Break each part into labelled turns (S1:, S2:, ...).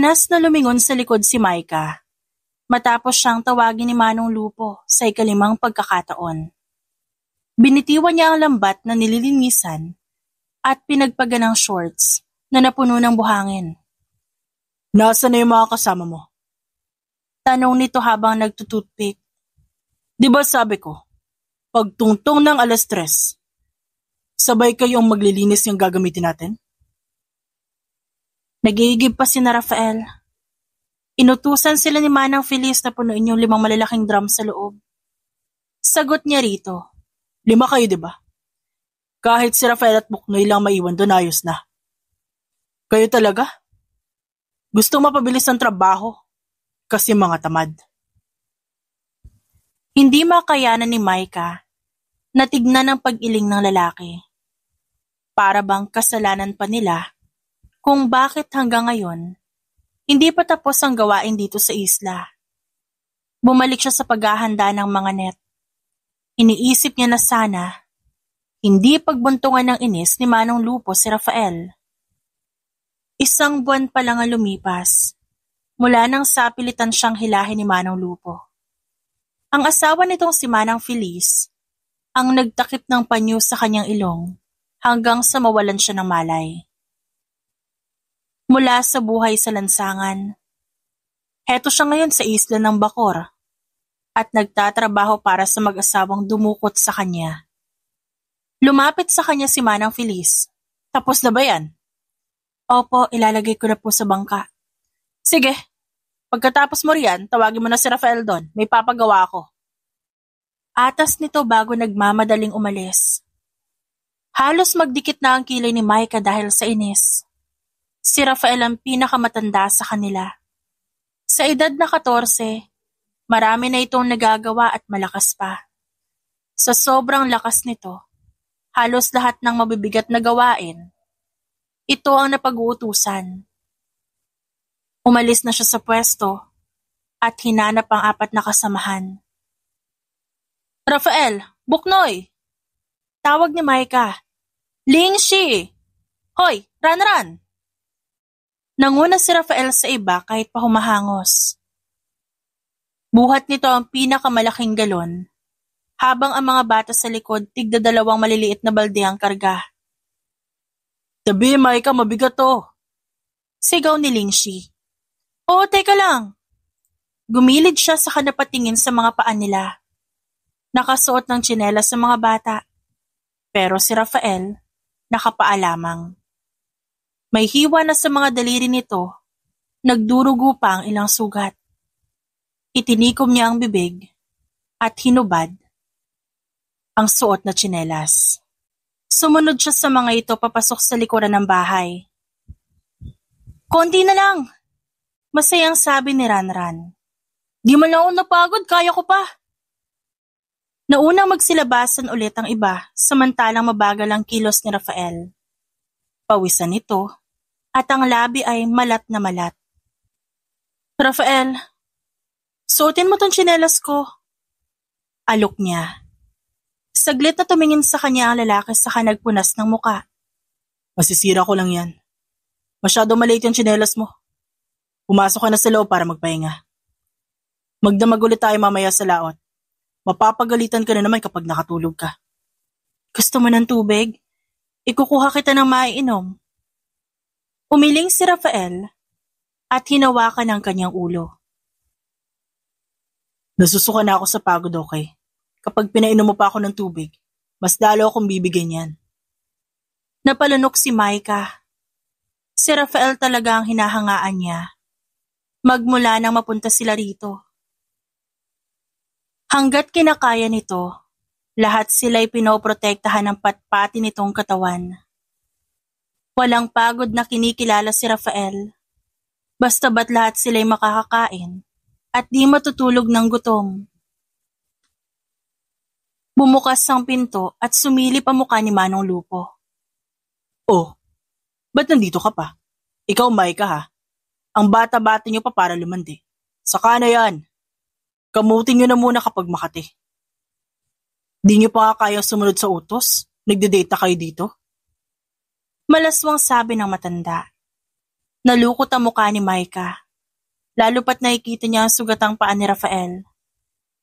S1: Manas na lumingon sa likod si Micah, matapos siyang tawagin ni Manong Lupo sa ikalimang pagkakataon. Binitiwan niya ang lambat na nililinisan at pinagpaganang shorts na napuno ng buhangin.
S2: Nasaan na yung mga kasama mo?
S1: Tanong nito habang nagtututpik.
S2: Di ba sabi ko, pagtungtong ng 3:00, sabay kayong maglilinis yung gagamitin natin?
S1: Nagigib pa si na Rafael. Inutusan sila ni Manang Feliz na punuin yung 5 malalaking drum sa loob. Sagot niya rito.
S2: 5 kayo, di ba? Kahit si Rafael at Buknoy lang maiwan doon, ayos na. Kayo talaga? Gusto mapabilis ang trabaho kasi mga tamad.
S1: Hindi makayanan ni Micah na tignan ang pag-iling ng lalaki. Para bang kasalanan pa nila kung bakit hanggang ngayon hindi pa tapos ang gawain dito sa isla. Bumalik siya sa paghahanda ng mga net. Iniisip niya na sana hindi pagbuntungan ng inis ni Manong Lupo si Rafael. 1 buwan pa lang ang lumipas mula nang sapilitan siyang hilahin ni Manong Lupo. Ang asawa nitong si Manang Feliz ang nagtakip ng panyo sa kanyang ilong hanggang sa mawalan siya ng malay. Mula sa buhay sa lansangan, heto siya ngayon sa isla ng Bacor at nagtatrabaho para sa mag-asawang dumukot sa kanya. Lumapit sa kanya si Manang Feliz.
S2: Tapos na ba yan?
S1: Opo, ilalagay ko na po sa bangka.
S2: Sige, pagkatapos mo riyan, tawagin mo na si Rafael doon. May papagawa ako.
S1: Atas nito bago nagmamadaling umalis. Halos magdikit na ang kilay ni Micah dahil sa inis. Si Rafael ang pinakamatanda sa kanila. Sa edad na 14, marami na itong nagagawa at malakas pa. Sa sobrang lakas nito, halos lahat ng mabibigat na gawain, ito ang napag-uutusan. Umalis na siya sa pwesto at hinanap ang 4 na kasamahan.
S2: Rafael, Buknoy!
S1: Tawag ni Micah.
S2: Lingshi! Hoy, ran!
S1: Nanguna si Rafael sa iba kahit pa humahangos. Buhat nito ang pinakamalaking galon, habang ang mga bata sa likod tigda-2 maliliit na balde ang karga.
S2: Tabi, Micah, mabigat to.
S1: Sigaw ni Lingshi. Oo, teka lang. Gumilid siya sa kanapatingin sa mga paan nila. Nakasuot ng tsinelas sa mga bata, pero si Rafael nakapaa lamang. May hiwa na sa mga daliri nito, nagdurugo pa ang ilang sugat. Itinikom niya ang bibig at hinubad ang suot na tsinelas. Sumunod siya sa mga ito papasok sa likuran ng bahay. Konti na lang, masayang sabi ni Ranran.
S2: Di man lang ako napagod, kaya ko pa.
S1: Naunang magsilabasan ulit ang iba samantalang mabagal ang kilos ni Rafael. Pawisan ito at ang labi ay malat na malat.
S2: Rafael, suotin mo tong tsinelas ko.
S1: Alok niya. Saglit na tumingin sa kanya ang lalaki saka nagpunas ng muka.
S2: Masisira ko lang yan. Masyado maliit yung tsinelas mo. Pumasok ka na sa loob para magpahinga. Magdamag ulit tayo mamaya sa laot. Mapapagalitan ka na naman kapag nakatulog ka.
S1: Gusto mo ng tubig? Ikukuha kita ng maiinom. Umiling si Rafael at hinawakan ang kanyang ulo.
S2: Nasusuka na ako sa pagod, okay? Kapag pinainom mo pa ako ng tubig, mas lalo akong bibigyan yan.
S1: Napalunok si Micah. Si Rafael talaga ang hinahangaan niya. Magmula nang mapunta sila rito. Hanggat kinakaya nito, lahat sila'y pinoprotektahan ng patpati nitong katawan. Walang pagod na kinikilala si Rafael. Basta ba't lahat sila'y makakakain at di matutulog ng gutom. Bumukas ang pinto at sumilip ang mukha ni Manong Lupo.
S2: Oh, ba't nandito ka pa? Ikaw, Micah, ha? Ang bata-bata niyo pa para lumandi. Saka na yan. Kamutin niyo na muna kapag Makati. Di niyo pa kaya sumunod sa utos? Nagde-date na kayo dito?
S1: Malaswang sabi ng matanda. Nalukot ang mukha ni Micah, lalo pat nakikita niya ang sugatang paa ni Rafael.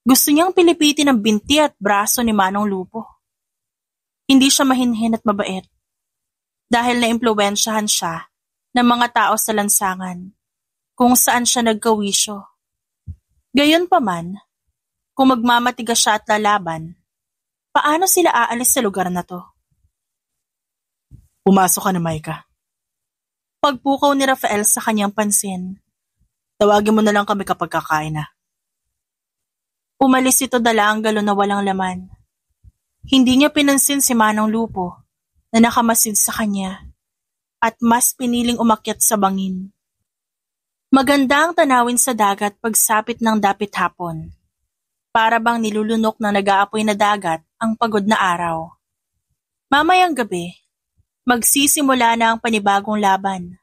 S1: Gusto niyang pilipitin ang binti at braso ni Manong Lupo. Hindi siya mahinhin at mabait dahil naimpluwensyahan siya ng mga tao sa lansangan kung saan siya nagkawisyo. Gayunpaman, kung magmamatigas siya at lalaban, paano sila aalis sa lugar na to?
S2: Pumasok ka na, Micah.
S1: Pagpukaw ni Rafael sa kanyang pansin.
S2: Tawagin mo na lang kami kapag kakain na.
S1: Umalis ito dala ang galon na walang laman. Hindi niya pinansin si Manong Lupo na nakamasid sa kanya at mas piniling umakyat sa bangin. Maganda ang tanawin sa dagat pagsapit ng dapit hapon. Para bang nilulunok ng nag-aapoy na dagat ang pagod na araw. Mamayang gabi, magsisimula na ang panibagong laban.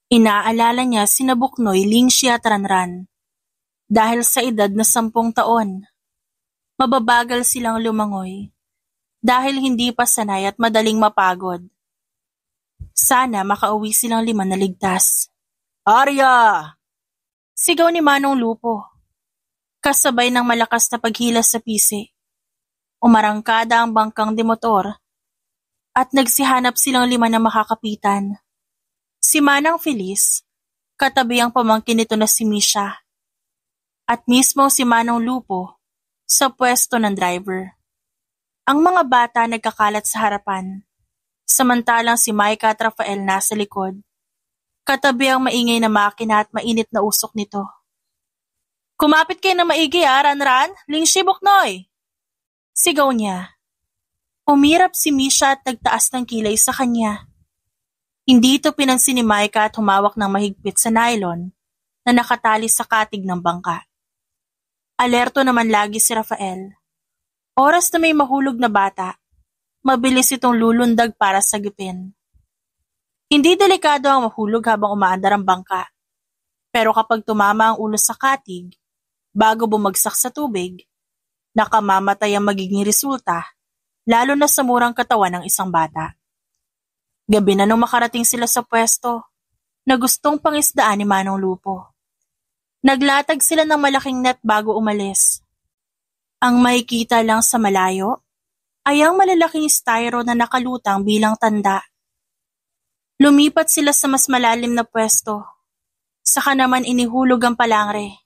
S1: Inaalala niya sina Buknoy, Lingxi at Ranran. Dahil sa edad na 10 taon, mababagal silang lumangoy dahil hindi pa sanay at madaling mapagod. Sana makauwi silang 5 na ligtas.
S2: Arya!
S1: Sigaw ni Manong Lupo, kasabay ng malakas na paghilas sa pisi. Umarangkada ang bangkang demotor at nagsihanap silang 5 na makakapitan. Si Manang Feliz, katabi ang pamangkin nito na si Misha, at mismo si Manong Lupo sa pwesto ng driver. Ang mga bata nagkakalat sa harapan, samantalang si Micah at Rafael nasa likod. Katabi ang maingay na makina at mainit na usok nito. Kumapit kayo na maigi Ranran, Lingxi, Buknoy! Sigaw niya. Umirap si Misha at nagtaas ng kilay sa kanya. Hindi ito pinansin ni Micah at humawak ng mahigpit sa nylon na nakatali sa katig ng bangka. Alerto naman lagi si Rafael. Oras na may mahulog na bata, mabilis itong lulundag para sagipin. Hindi delikado ang mahulog habang umaandar ang bangka. Pero kapag tumama ang ulo sa katig, bago bumagsak sa tubig, nakamamatay ang magiging resulta, lalo na sa murang katawan ng isang bata. Gabi na nung makarating sila sa pwesto, na gustong pangisdaan ni Manong Lupo. Naglatag sila ng malaking net bago umalis. Ang makikita lang sa malayo ay ang malalaking styro na nakalutang bilang tanda. Lumipat sila sa mas malalim na pwesto. Saka naman inihulog ang palangre.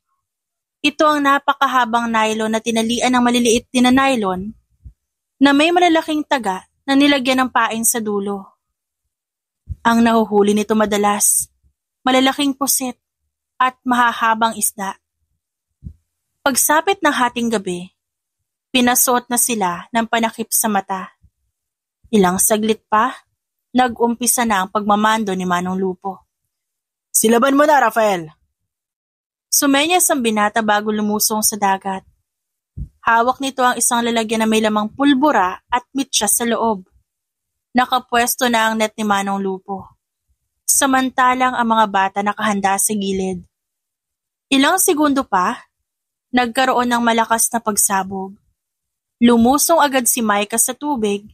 S1: Ito ang napakahabang nylon na tinalian ng maliliit din na nylon na may malalaking taga na nilagyan ng pain sa dulo. Ang nahuhuli nito madalas, malalaking pusit at mahahabang isda. Pagsapit ng hating gabi, pinasuot na sila ng panakip sa mata. Ilang saglit pa, nag-umpisa na ang pagmamando ni Manong Lupo.
S2: Silaban mo na, Rafael!
S1: Sumenyas ang binata bago lumusong sa dagat. Hawak nito ang isang lalagyan na may lamang pulbura at mitsa sa loob. Nakapwesto na ang net ni Manong Lupo. Samantalang ang mga bata nakahanda sa gilid. Ilang segundo pa, nagkaroon ng malakas na pagsabog. Lumusong agad si Micah sa tubig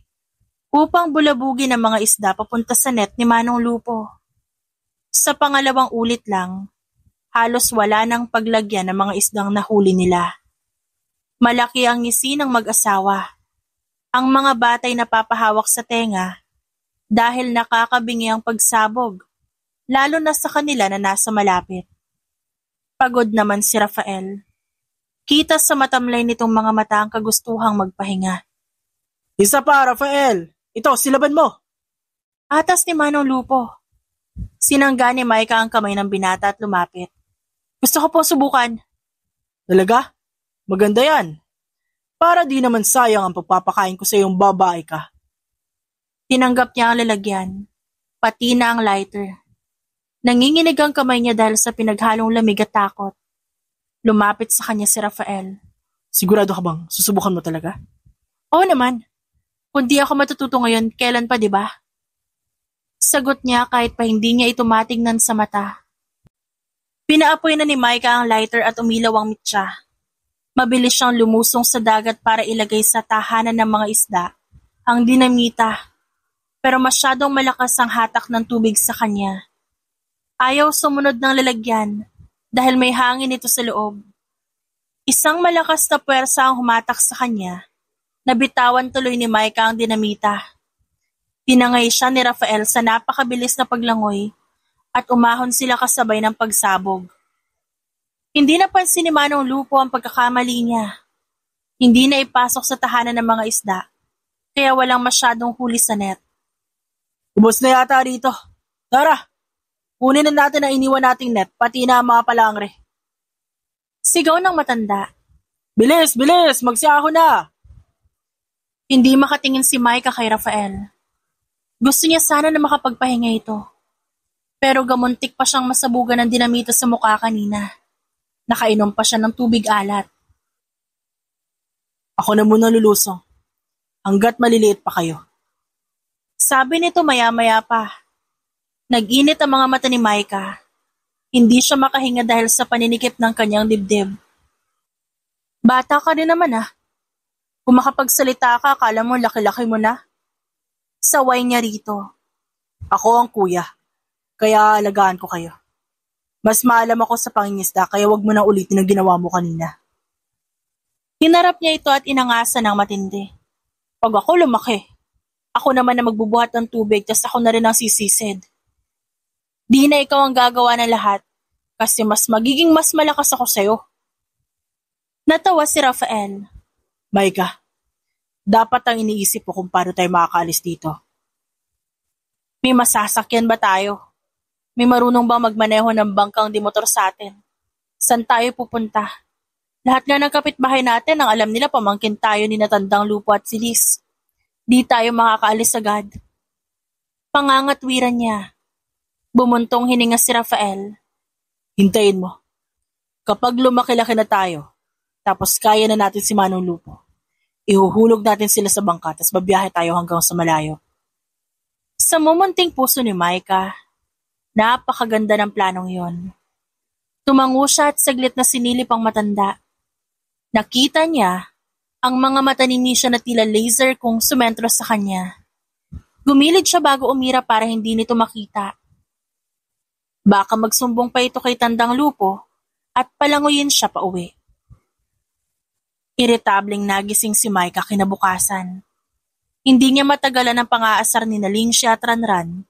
S1: upang bulabugin ang mga isda papunta sa net ni Manong Lupo. Sa pangalawang ulit lang, halos wala nang paglagyan ng mga isdang nahuli nila. Malaki ang ngisi ng mag-asawa. Ang mga batay napapahawak sa tenga dahil nakakabingi ang pagsabog, lalo na sa kanila na nasa malapit. Pagod naman si Rafael. Kita sa matamlay nitong mga mata ang kagustuhang magpahinga.
S2: Isa pa, Rafael! Ito, silaban mo!
S1: Atas ni Manong Lupo. Sinangga ni Micah ang kamay ng binata at lumapit. Gusto ko po subukan.
S2: Talaga? Maganda yan. Para di naman sayang ang pagpapakain ko sa iyong babae ka.
S1: Tinanggap niya ang lalagyan, pati na ang lighter. Nanginginig ang kamay niya dahil sa pinaghalong lamig at takot. Lumapit sa kanya si Rafael.
S2: Sigurado ka bang susubukan mo talaga?
S1: Oo naman. Kung di ako matututo ngayon, kailan pa, di ba? Sagot niya kahit pa hindi niya ito matingnan sa mata. Pinaapoy na ni Micah ang lighter at umilaw ang mitsa. Mabilis siyang lumusong sa dagat para ilagay sa tahanan ng mga isda ang dinamita. Pero masyadong malakas ang hatak ng tubig sa kanya. Ayaw sumunod ng lalagyan dahil may hangin ito sa loob. Isang malakas na puwersa ang humatak sa kanya. Nabitawan tuloy ni Micah ang dinamita. Tinangay siya ni Rafael sa napakabilis na paglangoy at umahon sila kasabay ng pagsabog. Hindi napansin ni Manong Lupo ang pagkakamali niya. Hindi na ipasok sa tahanan ng mga isda, kaya walang masyadong huli sa net.
S2: Ubos na yata rito. Tara, kunin na natin ang iniwan nating net, pati na ang mga palangre.
S1: Sigaw ng matanda.
S2: Bilis, bilis, magsiyahon na!
S1: Hindi makatingin si Micah kay Rafael. Gusto niya sana na makapagpahinga ito. Pero gamuntik pa siyang masabugan ng dinamita sa mukha kanina. Nakainom pa siya ng tubig alat.
S2: Ako na muna lulusong. Hanggat maliliit pa kayo.
S1: Sabi nito maya-maya pa. Nag-init ang mga mata ni Micah. Hindi siya makahinga dahil sa paninikip ng kanyang dibdib. Bata ka rin naman ah. Kung makapagsalita ka, akala mo laki-laki mo na. Saway niya rito.
S2: Ako ang kuya, kaya alagaan ko kayo. Mas maalam ako sa pangingisda, kaya wag mo nang ulitin ang ginawa mo kanina.
S1: Hinarap niya ito at inangasan ng matindi. Pag ako lumaki, ako naman na magbubuhat ng tubig, tas ako na rin ang sisisid. Di na ikaw ang gagawa ng lahat, kasi mas magiging mas malakas ako sa'yo. Natawa si Rafael.
S2: Micah, dapat ang iniisip ko kung paano tayo makakaalis dito.
S1: May masasakyan ba tayo? May marunong bang magmaneho ng bangkang di motor sa atin? Saan tayo pupunta? Lahat nga ng kapitbahay natin ang alam nila pamangkin tayo ni Natandang Lupo at si Liz. Di tayo makakaalis agad. Pangangatwiran niya. Bumuntong hininga si Rafael.
S2: Hintayin mo. Kapag lumaki-laki na tayo, tapos kaya na natin si Manong Lupo, ihuhulog natin sila sa bangka, tapos babiyahe tayo hanggang sa malayo.
S1: Sa mumunting puso ni Micah, napakaganda ng planong yon. Tumango siya at saglit na sinilip ang matanda. Nakita niya ang mga mata ni Misha na tila laser kung sumentro sa kanya. Gumilid siya bago umira para hindi nito makita. Baka magsumbong pa ito kay Tandang Lupo at palanguyin siya pa uwi. Iritableng nagising si Micah kinabukasan. Hindi niya matagalan ang pang-aasar ni Nalingsha at Ranran,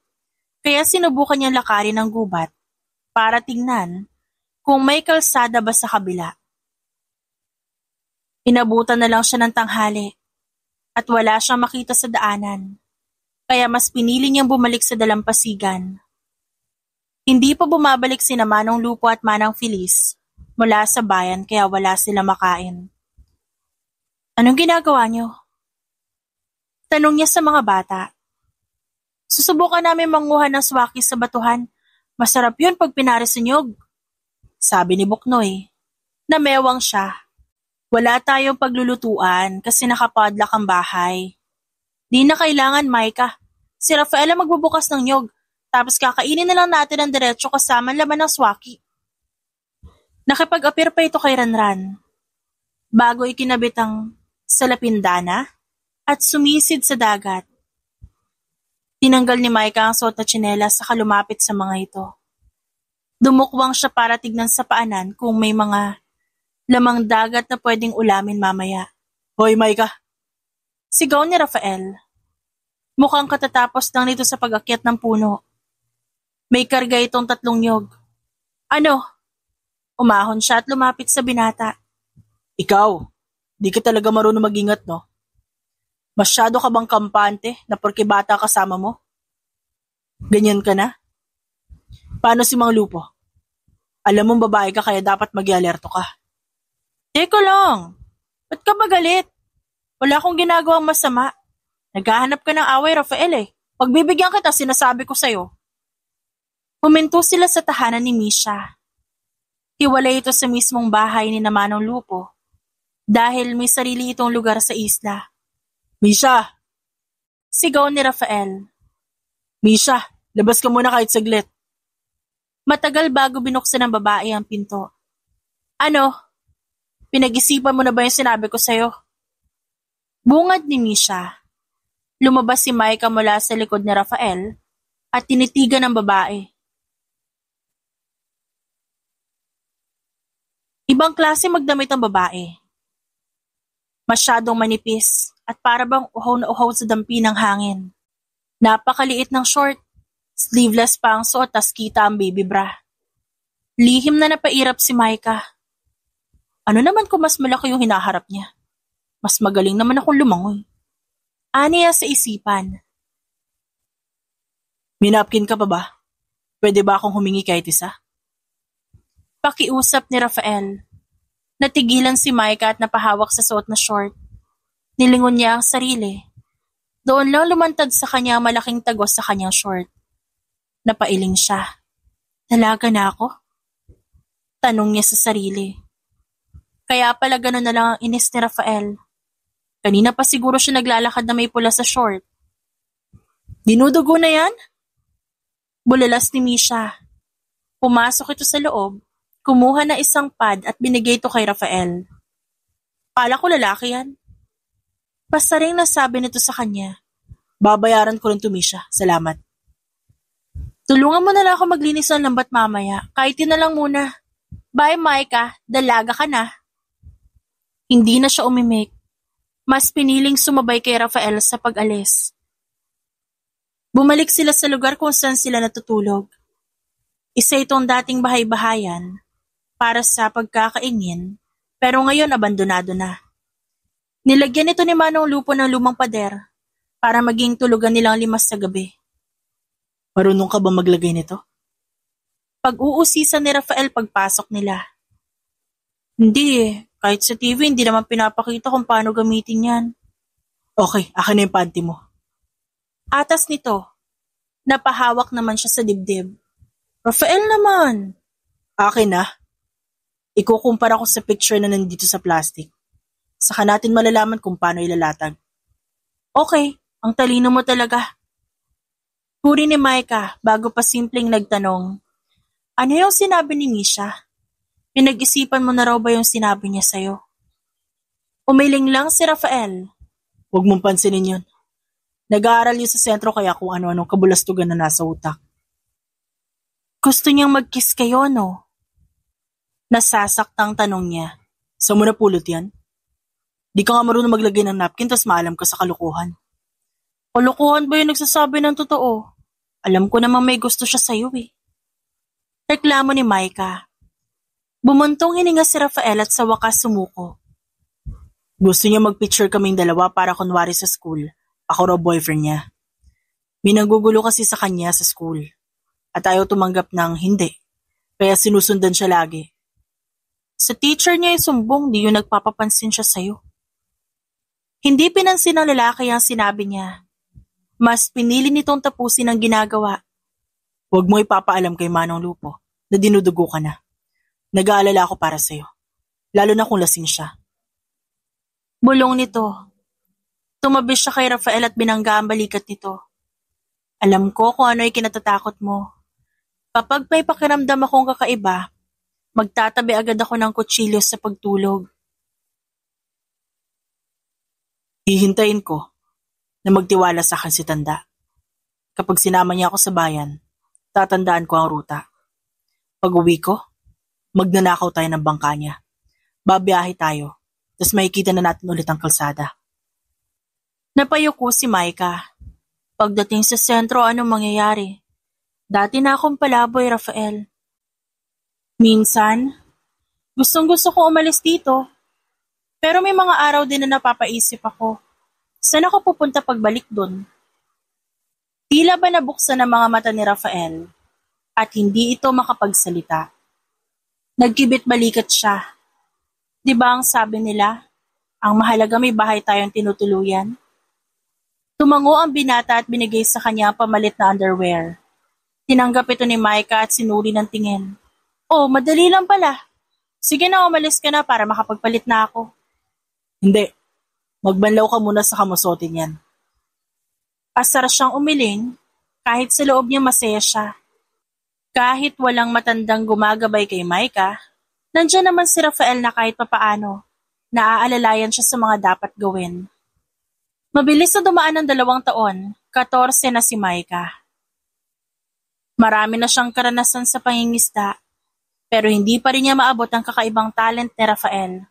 S1: kaya sinubukan niyang lakarin ang gubat para tingnan kung may kalsada ba sa kabila. Inabutan na lang siya ng tanghali at wala siyang makita sa daanan, kaya mas pinili niyang bumalik sa dalampasigan. Hindi pa bumabalik sina Manong Lupo at Manang Feliz mula sa bayan kaya wala sila makain. Anong ginagawa niyo? Tanong niya sa mga bata. Susubukan namin manguha ng swaki sa batuhan. Masarap yun pag pinares sa nyog. Sabi ni Buknoy. Namewang siya. Wala tayong paglulutuan kasi nakapadlock ang bahay. Di na kailangan, Micah. Si Rafael ang magbubukas ng nyog. Tapos kakainin na lang natin ang diretso kasama ang laman ng swaki. Nakipag-apir pa ito kay Ranran. Bago ikinabit ang salapindana at sumisid sa dagat. Tinanggal ni Micah ang suot na tsinelas saka lumapit sa mga ito. Dumukwang siya para tignan sa paanan kung may mga lamang dagat na pwedeng ulamin mamaya.
S2: Hoy Micah!
S1: Sigaw ni Rafael. Mukhang katatapos lang nito sa pag-akyat ng puno. May karga itong 3 nyog. Ano? Umahon siya at lumapit sa binata.
S2: Ikaw, di ka talaga marunong mag-ingat, no? Masyado ka bang kampante na porke bata kasama mo? Ganyan ka na? Paano si Mang Lupo? Alam mong babae ka kaya dapat mag-alerto ka.
S1: Teka lang, ba't ka magalit? Wala akong ginagawang masama. Naghahanap ka ng away, Rafael eh. Pagbibigyan kita, sinasabi ko sa'yo. Huminto sila sa tahanan ni Misha. Hiwalay ito sa mismong bahay ni Manong Lupo dahil may sarili itong lugar sa isla.
S2: Misha!
S1: Sigaw ni Rafael.
S2: Misha, labas ka muna kahit saglit.
S1: Matagal bago binuksan ng babae ang pinto. Ano? Pinag-isipan mo na ba yung sinabi ko sa'yo? Bungad ni Misha. Lumabas si Micah mula sa likod ni Rafael at tinitigan ng babae. Ibang klase magdamit ang babae. Masyadong manipis at para bang uhaw na uhaw sa dampi ng hangin. Napakaliit ng short, sleeveless pa ang suot tas kita ang baby bra. Lihim na napairap si Micah. Ano naman kung mas malaki yung hinaharap niya? Mas magaling naman akong lumangoy. Aniya sa isipan.
S2: May napkin ka pa ba? Pwede ba akong humingi kahit isa?
S1: Pakiusap ni Rafael. Natigilan si Micah at napahawak sa suot na short. Nilingon niya ang sarili. Doon lang lumantad sa kanya ang malaking tagos sa kanyang short. Napailing siya. Dalaga na ako? Tanong niya sa sarili. Kaya pala gano'n na lang ang inis ni Rafael. Kanina pa siguro siya naglalakad na may pula sa short. Dinudugo na yan? Bulalas ni Misha. Pumasok ito sa loob, kumuha na isang pad at binigay ito kay Rafael. Kala ko lalaki yan. Basta rin nasabi nito sa kanya.
S2: Babayaran ko rin to, Misha. Salamat.
S1: Tulungan mo na lang ako maglinis ng lambat mamaya. Kahit yun na lang muna. Bye, Micah. Dalaga ka na. Hindi na siya umimik. Mas piniling sumabay kay Rafael sa pag-alis. Bumalik sila sa lugar kung saan sila natutulog. Isa itong dating bahay-bahayan para sa pagkakaingin, pero ngayon abandonado na. Nilagyan ito ni Manong Lupo ng lumang pader para maging tulugan nilang limas sa gabi.
S2: Marunong ka ba maglagay nito?
S1: Pag-uusisan ni Rafael pagpasok nila. Hindi eh. Kahit sa TV, hindi naman pinapakita kung paano gamitin yan.
S2: Okay, akin na yung panty mo.
S1: Atas nito, napahawak naman siya sa dibdib. Rafael naman.
S2: Akin na. Ikukumpara ko sa picture na nandito sa plastic. Saka natin malalaman kung paano ilalatag.
S1: Okay, ang talino mo talaga. Huri ni Micah bago pa simpleng nagtanong. Ano yung sinabi ni Misha? Pinag-isipan mo na raw ba yung sinabi niya sa'yo? Umiling lang si Rafael.
S2: Huwag mong pansinin yun. Nag-aaral yun sa sentro kaya kung ano-anong kabulastugan na nasa utak.
S1: Gusto niyang mag-kiss kayo, no? Nasasaktang tanong niya.
S2: Saan mo napulot yan? Di ka nga marunong maglagay ng napkin tas maalam ka sa kalukuhan.
S1: Kalukuhan ba yung nagsasabi ng totoo? Alam ko namang may gusto siya sa'yo eh. Reklamo ni Micah. Bumuntong hininga si Rafael at sa wakas sumuko.
S2: Gusto niya mag-picture kaming dalawa para kunwari sa school. Ako raw boyfriend niya. May nanggugulo kasi sa kanya sa school. At ayaw tumanggap ng hindi. Kaya sinusundan siya lagi.
S1: Sa teacher niya yung sumbong, di yung nagpapapansin siya sa'yo. Hindi pinansin ng lalaki ang sinabi niya. Mas pinili nitong tapusin ang ginagawa.
S2: Huwag mo ipapaalam kay Manong Lupo na dinudugo ka na. Nag-aalala ako para sa'yo. Lalo na kung lasing siya.
S1: Bulong nito. Tumabi siya kay Rafael at binangga ang balikat nito. Alam ko kung ano ay kinatatakot mo. Kapag may pakiramdam akong kakaiba, magtatabi agad ako ng kutsilyo sa pagtulog.
S2: Hihintayin ko na magtiwala sa akin si Tanda. Kapag sinama niya ako sa bayan, tatandaan ko ang ruta. Pag-uwi ko, magnanakaw tayo ng bangka niya. Babiyahe tayo, tas makikita na natin ulit ang kalsada.
S1: Napayuko si Micah. Pagdating sa sentro, anong mangyayari? Dati na akong palaboy, Rafael. Minsan, gustong-gusto ko umalis dito. Pero may mga araw din na napapaisip ako. Saan ako pupunta pagbalik dun? Tila ba nabuksan ang mga mata ni Rafael at hindi ito makapagsalita. Nagkibit balikat siya. Di ba ang sabi nila, ang mahalaga may bahay tayong tinutuluyan? Tumango ang binata at binigay sa kanya ang pamalit na underwear. Tinanggap ito ni Micah at sinuri ng tingin. Oh, madali lang pala. Sige na, umalis ka na para makapagpalit na ako.
S2: Hindi. Magbanlaw ka muna sa kamusotin yan.
S1: Asar siyang umiling, kahit sa loob niya masaya siya. Kahit walang matandang gumagabay kay Micah, nandiyan naman si Rafael na kahit papaano, naaalalayan siya sa mga dapat gawin. Mabilis na dumaan ng 2 taon, 14 na si Micah. Marami na siyang karanasan sa pangingisda. Pero hindi pa rin niya maabot ang kakaibang talent ni Rafael.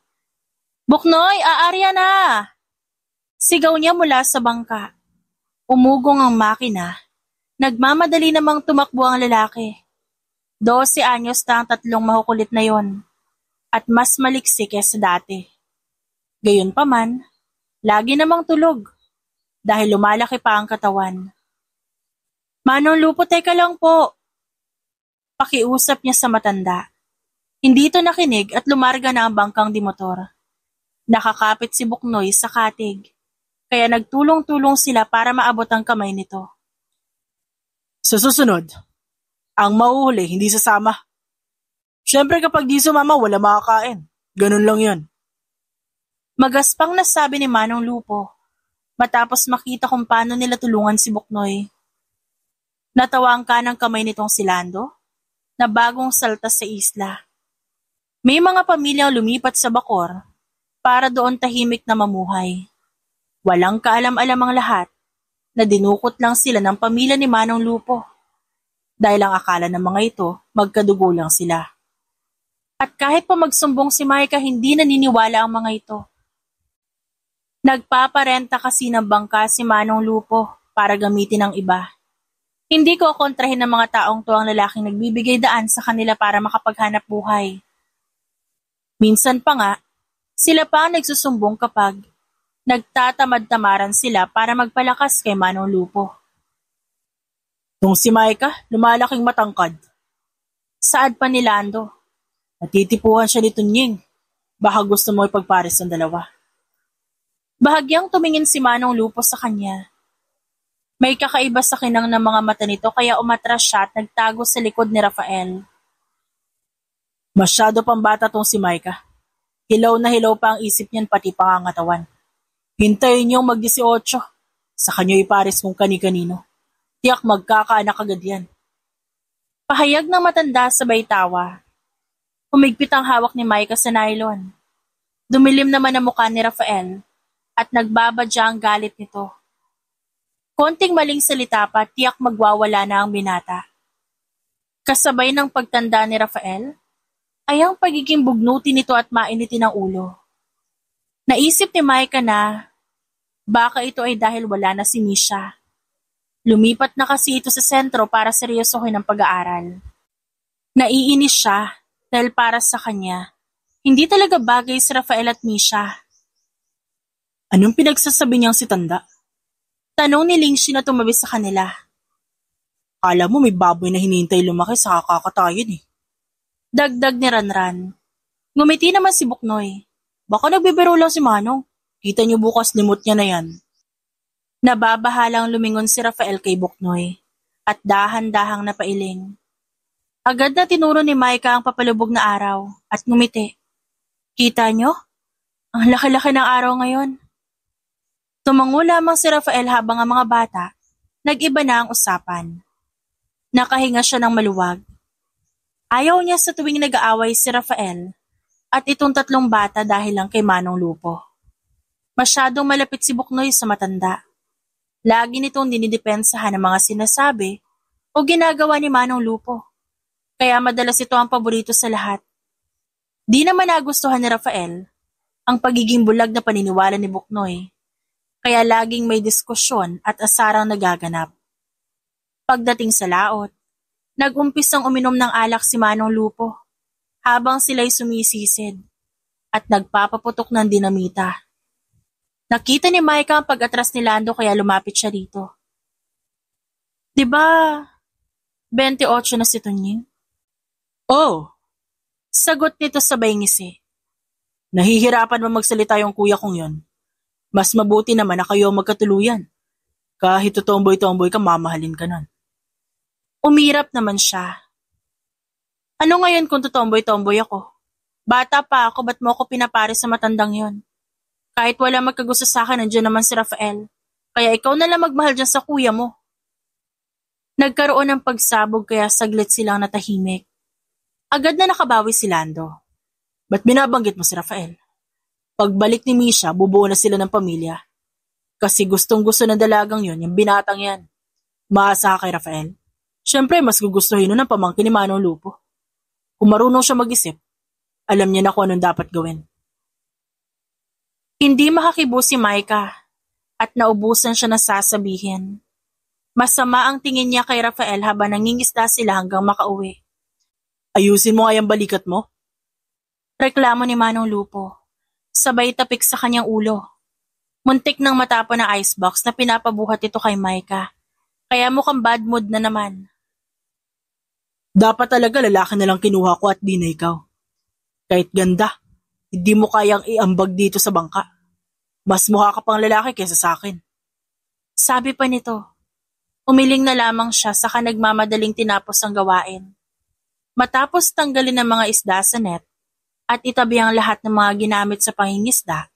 S1: "Buknoy, aarya na!" Sigaw niya mula sa bangka. Umugong ang makina. Nagmamadali namang tumakbo ang lalaki. 12 anyos na ang tatlong makukulit na yon, at mas maliksi kesa dati. Gayunpaman, lagi namang tulog dahil lumalaki pa ang katawan. "Manong Lupo, teka lang po." Pakiusap niya sa matanda. Hindi ito nakinig at lumarga na ang bangkang dimotor. Nakakapit si Buknoy sa katig, kaya nagtulong-tulong sila para maabot ang kamay nito.
S2: Sa susunod, ang mauhuli hindi sasama. Siyempre kapag di sumama, wala makakain. Ganun lang yun.
S1: Magaspang nasabi ni Manong Lupo, matapos makita kung paano nila tulungan si Buknoy. Natawa ang kanang kamay nitong si Lando, na bagong salta sa isla. May mga pamilyang lumipat sa Bacoor para doon tahimik na mamuhay. Walang kaalam-alam ang lahat na dinukot lang sila ng pamilya ni Manong Lupo dahil ang akala ng mga ito magkadugo lang sila. At kahit pa magsumbong si Maika, hindi naniniwala ang mga ito. Nagpaparenta kasi ng bangka si Manong Lupo para gamitin ng iba. Hindi ko kontrahin ng mga taong to ang lalaking nagbibigay daan sa kanila para makapaghanap buhay. Minsan pa nga, sila pa ang nagsusumbong kapag nagtatamad-tamaran sila para magpalakas kay Manong Lupo.
S2: Nung si Maika, lumalaking matangkad.
S1: Saad pa ni Lando.
S2: Natitipuhan siya ni Tunying. Baka gusto mo ipagpares ng dalawa.
S1: Bahagyang tumingin si Manong Lupo sa kanya. May kakaiba sa kinang ng mga mata nito kaya umatras siya at nagtago sa likod ni Rafael.
S2: Masyado pang bata tong si Maika. Hilaw na hilaw pa ang isip niyan pati pangangatawan. Hintayin niyong mag-18. Sa kanyo ipares kung kani-kanino. Tiyak magkakaanak agad yan.
S1: Pahayag ng matanda sabay tawa. Humigpit ang hawak ni Maika sa nylon. Dumilim naman ang mukha ni Rafael at nagbabadya ang galit nito. Konting maling salita pa, tiyak magwawala na ang binata. Kasabay ng pagtanda ni Rafael, ay ang pagiging bugnutin nito at mainitin ang ulo. Naisip ni Maika na baka ito ay dahil wala na si Misha. Lumipat na kasi ito sa sentro para seryosohin ang pag-aaral. Naiinis siya dahil para sa kanya, hindi talaga bagay si Rafael at Misha.
S2: Anong pinagsasabi niyang si Tanda?
S1: Tanong ni Lingshi na tumabi sa kanila.
S2: Kala mo may baboy na hinihintay lumaki sa kakakatayin eh.
S1: Dagdag ni Ranran. Ngumiti naman si Buknoy.
S2: Baka nagbibiro lang si Manong. Kita niyo bukas limot niya na yan.
S1: Nababahalang lumingon si Rafael kay Buknoy at dahan-dahang napailing. Agad na tinuro ni Maika ang papalubog na araw at ngumiti. Kita niyo? Ang laki-laki ng araw ngayon. Tumango lamang si Rafael habang ang mga bata, nag-iba na ang usapan. Nakahinga siya ng maluwag. Ayaw niya sa tuwing nag-aaway si Rafael at itong tatlong bata dahil lang kay Manong Lupo. Masyadong malapit si Buknoy sa matanda. Lagi nitong dinidepensahan ang mga sinasabi o ginagawa ni Manong Lupo. Kaya madalas ito ang paborito sa lahat. Di naman nagustuhan ni Rafael ang pagiging bulag na paniniwala ni Buknoy. Kaya laging may diskusyon at asarang nagaganap. Pagdating sa laot, nag-umpisang uminom ng alak si Manong Lupo habang sila'y sumisisid at nagpapaputok ng dinamita. Nakita ni Maika ang pag-atras ni Lando kaya lumapit siya dito. Diba 28 na si Tunying?
S2: Oh!
S1: Sagot nito sabay ngisi.
S2: Nahihirapan ba magsalita yung kuya kong yon? Mas mabuti naman na kayo magkatuluyan. Kahit tutomboy-tomboy ka, mamahalin ka nun.
S1: Umirap naman siya. Ano ngayon kung tutomboy-tomboy ako? Bata pa ako, ba't mo ako pinapare sa matandang yon? Kahit wala magkagusto sa akin, nandiyan naman si Rafael. Kaya ikaw na lang magmahal dyan sa kuya mo. Nagkaroon ng pagsabog kaya saglit silang natahimik. Agad na nakabawi si Lando.
S2: Ba't binabanggit mo si Rafael? Pagbalik ni Misha, bubuo na sila ng pamilya. Kasi gustong-gusto ng dalagang yon, yung binatang yan. Maasa ka kay Rafael. Siyempre, mas gugustuhin nun ang pamangkin ni Manong Lupo. Kung marunong siya mag-isip, alam niya na kung anong dapat gawin.
S1: Hindi makakibo si Micah at naubusan siya ng sasabihin. Masama ang tingin niya kay Rafael habang nangingisda sila hanggang makauwi.
S2: Ayusin mo nga yung balikat mo.
S1: Reklamo ni Manong Lupo. Sabay tapik sa kanyang ulo. Muntik nang matapon ng icebox na pinapabuhat ito kay Micah. Kaya mukhang bad mood na naman.
S2: Dapat talaga lalaki na lang kinuha ko at di na ikaw. Kahit ganda, hindi mo kayang iambag dito sa bangka. Mas mukha ka pang lalaki kaysa sa akin.
S1: Sabi pa nito. Umiling na lamang siya saka nagmamadaling tinapos ang gawain. Matapos tanggalin ang mga isda sa net at itabi ang lahat ng mga ginamit sa pangingisda,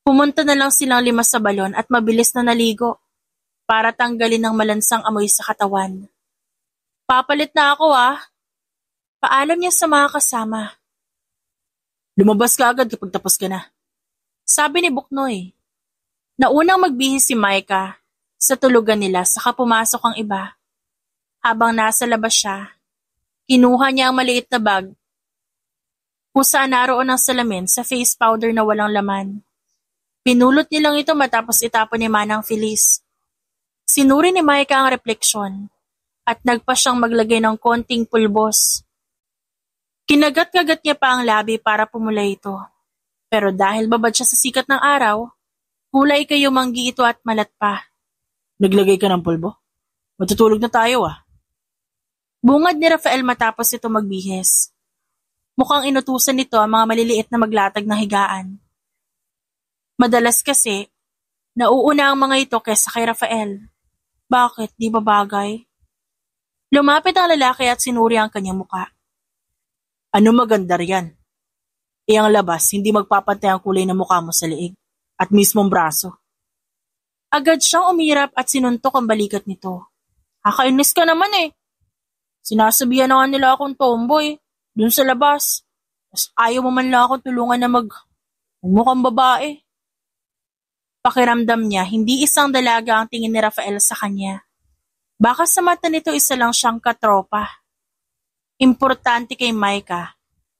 S1: pumunta na lang silang 5 sa balon at mabilis na naligo para tanggalin ang malansang amoy sa katawan. Papalit na ako Paalam niya sa mga kasama.
S2: Lumabas ka agad kapag tapos ka na.
S1: Sabi ni Buknoy. Naunang magbihis si Micah sa tulugan nila saka pumasok ang iba. Habang nasa labas siya, kinuha niya ang maliit na bag kung saan naroon ang salamin sa face powder na walang laman. Pinulot nilang ito matapos itapon ni Manang Feliz. Sinuri ni Micah ang refleksyon at nagpa siyang maglagay ng konting pulbos. Kinagat-kagat niya pa ang labi para pumula ito. Pero dahil babad siya sa sikat ng araw, kulay kayo manggi ito at malat pa.
S2: Naglagay ka ng pulbo? Matutulog na tayo
S1: Bungad ni Rafael matapos ito magbihis. Mukhang inutusan nito ang mga maliliit na maglatag ng higaan. Madalas kasi, nauuna ang mga ito kaysa kay Rafael. Bakit, di ba bagay? Lumapit ang lalaki at sinuri ang kanyang muka.
S2: Ano maganda riyan? Iyang labas, hindi magpapantay ang kulay ng mukha mo sa liig at mismong braso.
S1: Agad siyang umirap at sinuntok ang balikat nito. Kakainis ka naman Sinasabihan na nga nila akong tomboy dun sa labas. Tapos ayaw mo man lang akong tulungan na mukhang babae. Pakiramdam niya, hindi isang dalaga ang tingin ni Rafael sa kanya. Baka sa mata nito isa lang siyang katropa. Importante kay Micah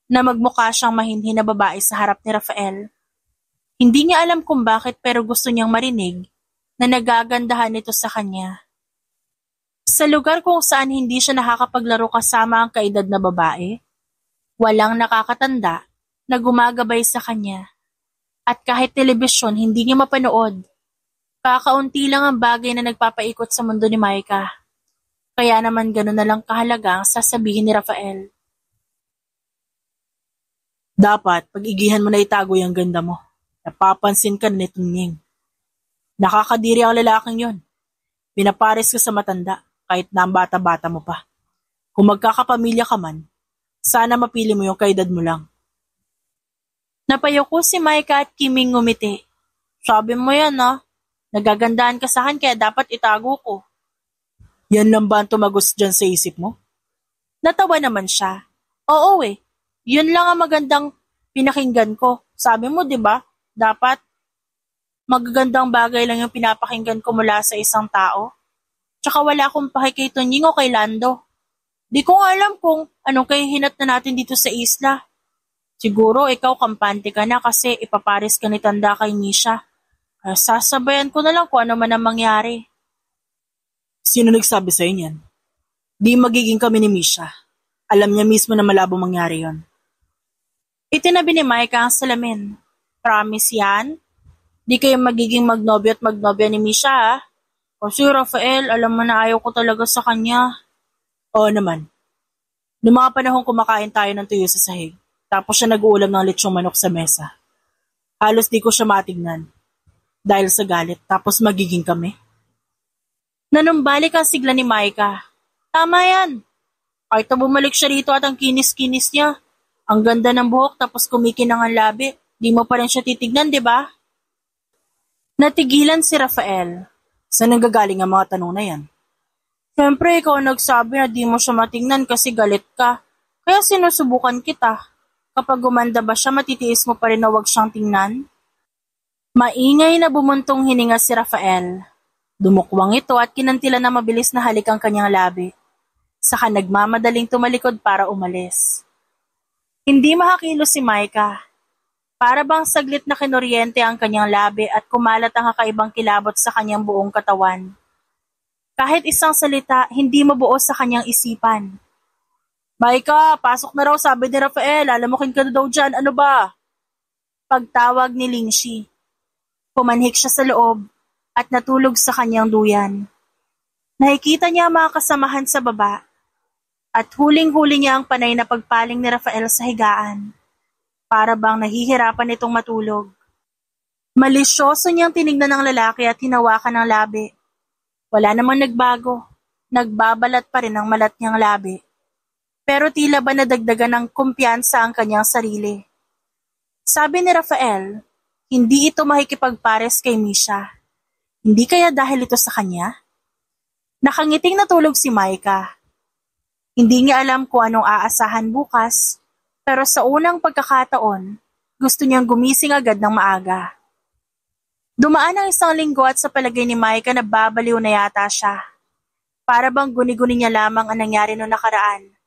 S1: na magmukha siyang mahinhin na babae sa harap ni Rafael. Hindi niya alam kung bakit pero gusto niyang marinig na nagagandahan ito sa kanya. Sa lugar kung saan hindi siya nakakapaglaro kasama ang kaedad na babae, walang nakakatanda na gumagabay sa kanya. At kahit telebisyon hindi niya mapanood. Kakaunti lang ang bagay na nagpapaikot sa mundo ni Micah. Kaya naman gano'n na lang kahalaga ang sasabihin ni Rafael.
S2: Dapat, pag-igihan mo na itago yung ganda mo. Napapansin ka na nitong Ning. Nakakadiri ang lalaking yon. Pinapares ka sa matanda, kahit na ang bata-bata mo pa. Kung magkakapamilya ka man, sana mapili mo yung kaedad mo lang.
S1: Napayoko si Micah at kiming ngumiti. Sabi mo yan nagagandahan ka sa akin kaya dapat itago ko.
S2: Yan lang ba ang tumagos dyan sa isip mo?
S1: Natawa naman siya. Oo yun lang ang magandang pinakinggan ko. Sabi mo 'di ba? Dapat magagandang bagay lang yung pinapakinggan ko mula sa isang tao. Tsaka wala akong pake kay Tonying o kay Lando. Di ko alam kung anong kahihinat na natin dito sa isla. Siguro ikaw kampante ka na kasi ipapares ka ni Tanda kay Misha. Kaya sasabayan ko na lang kung ano man ang mangyari.
S2: Sino nagsabi sa'yo niyan? Di magiging kami ni Misha. Alam niya mismo na malabo mangyari yon.
S1: Itinabi ni Micah ang salamin. Promise yan? Di kayo magiging magnobyo at magnobya ni Misha Kasi Rafael, alam mo na ayaw ko talaga sa kanya.
S2: Oo naman. Noong mga panahong kumakain tayo ng tuyo sa sahig, tapos siya nag-uulam ng lechong manok sa mesa. Halos di ko siya matignan. Dahil sa galit, tapos magiging kami.
S1: Nanumbalik ang sigla ni Micah. Tama yan. Kahit na bumalik siya rito at ang kinis-kinis niya. Ang ganda ng buhok tapos kumikinang ang labi. Di mo pa rin siya titignan, di ba? Natigilan si Rafael.
S2: Saan nanggagaling ang mga tanong na yan?
S1: Siyempre, ikaw nagsabi na di mo siya matingnan kasi galit ka. Kaya sinusubukan kita. Kapag gumanda ba siya, matitiis mo pa rin na huwag siyang tingnan? Maingay na bumuntong hininga si Rafael. Dumukwang ito at kinantila na mabilis na halik ang kanyang labi. Saka nagmamadaling tumalikod para umalis. Hindi makakilos si Micah. Para bang saglit na kinuryente ang kanyang labi at kumalat ang kakaibang kilabot sa kanyang buong katawan. Kahit isang salita, hindi mabuo sa kanyang isipan. Micah, pasok na raw, sabi ni Rafael. Lalamukin ka na daw dyan, ano ba? Pagtawag ni Lingshi. Pumanhik siya sa loob at natulog sa kanyang duyan. Nakikita niya ang mga kasamahan sa baba at huling-huli niya ang panay na pagpaling ni Rafael sa higaan. Para bang nahihirapan itong matulog. Malisyoso niyang tinignan ng lalaki at hinawakan ng labi. Wala namang nagbago. Nagbabalat pa rin ang malat niyang labi. Pero tila ba nadagdagan ng kumpiyansa ang kanyang sarili. Sabi ni Rafael, hindi ito makikipagpares kay Misha. Hindi kaya dahil ito sa kanya? Nakangiting natulog si Micah. Hindi niya alam kung anong aasahan bukas. Pero sa unang pagkakataon, gusto niyang gumising agad ng maaga. Dumaan ang isang linggo at sa palagay ni Micah na babaliw na yata siya. Para bang guni-guni niya lamang ang nangyari noong nakaraan.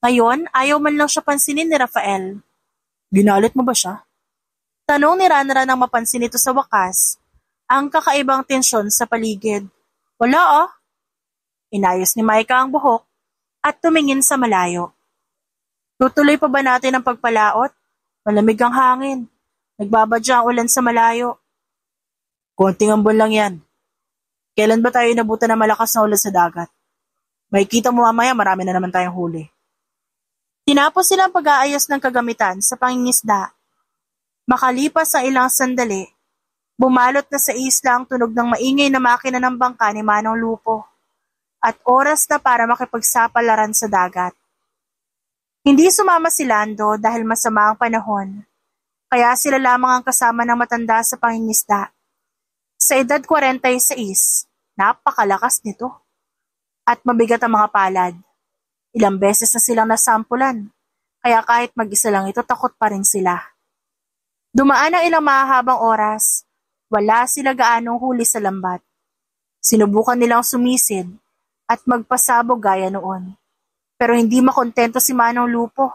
S1: Ngayon, ayaw man lang siya pansinin ni Rafael.
S2: Ginalit mo ba siya?
S1: Tanong ni Ranra nang mapansin ito sa wakas, ang kakaibang tensyon sa paligid. Wala ah. Inayos ni Micah ang buhok at tumingin sa malayo. Tutuloy pa ba natin ang pagpalaot? Malamig ang hangin. Nagbabadya ang ulan sa malayo.
S2: Konting ambon lang yan. Kailan ba tayo inabutan ng malakas na ulan sa dagat? Makikita mo mamaya marami na naman tayong huli.
S1: Tinapos silang pag-aayos ng kagamitan sa pangingisda. Makalipas ang ilang sandali, bumalot na sa isla ang tunog ng maingay na makina ng bangka ni Manong Lupo. At oras na para makipagsapalaran sa dagat. Hindi sumama si Lando dahil masama ang panahon, kaya sila lamang ang kasama ng matanda sa pangingisda. Sa edad 46, napakalakas nito. At mabigat ang mga palad. Ilang beses na silang nasampulan, kaya kahit mag-isa lang ito takot pa rin sila. Dumaan ang ilang mahahabang oras, wala sila gaanong huli sa lambat. Sinubukan nilang sumisid at magpasabog gaya noon. Pero hindi makontento si Manong Lupo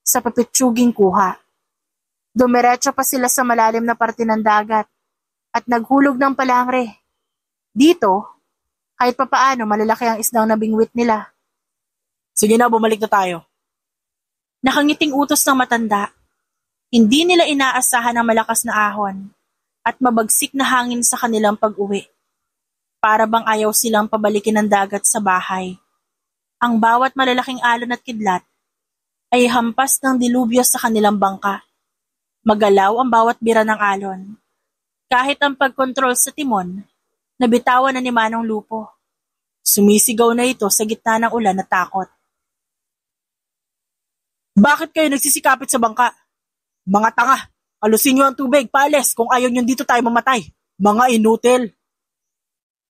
S1: sa papitsuging kuha. Dumiretso pa sila sa malalim na parte ng dagat at naghulog ng palangre. Dito, kahit papaano malalaki ang isdang nabingwit nila.
S2: Sige na, bumalik na tayo.
S1: Nakangiting utos ng matanda. Hindi nila inaasahan ang malakas na ahon at mabagsik na hangin sa kanilang pag-uwi. Para bang ayaw silang pabalikin ng dagat sa bahay. Ang bawat malalaking alon at kidlat ay hampas ng dilubyo sa kanilang bangka. Magalaw ang bawat bira ng alon. Kahit ang pagkontrol sa timon, nabitawan na ni Manong Lupo. Sumisigaw na ito sa gitna ng ulan na takot.
S2: Bakit kayo nagsisikapit sa bangka? Mga tanga! Alusin niyo ang tubig, paalis kung ayaw niyo dito tayo mamatay. Mga inutil!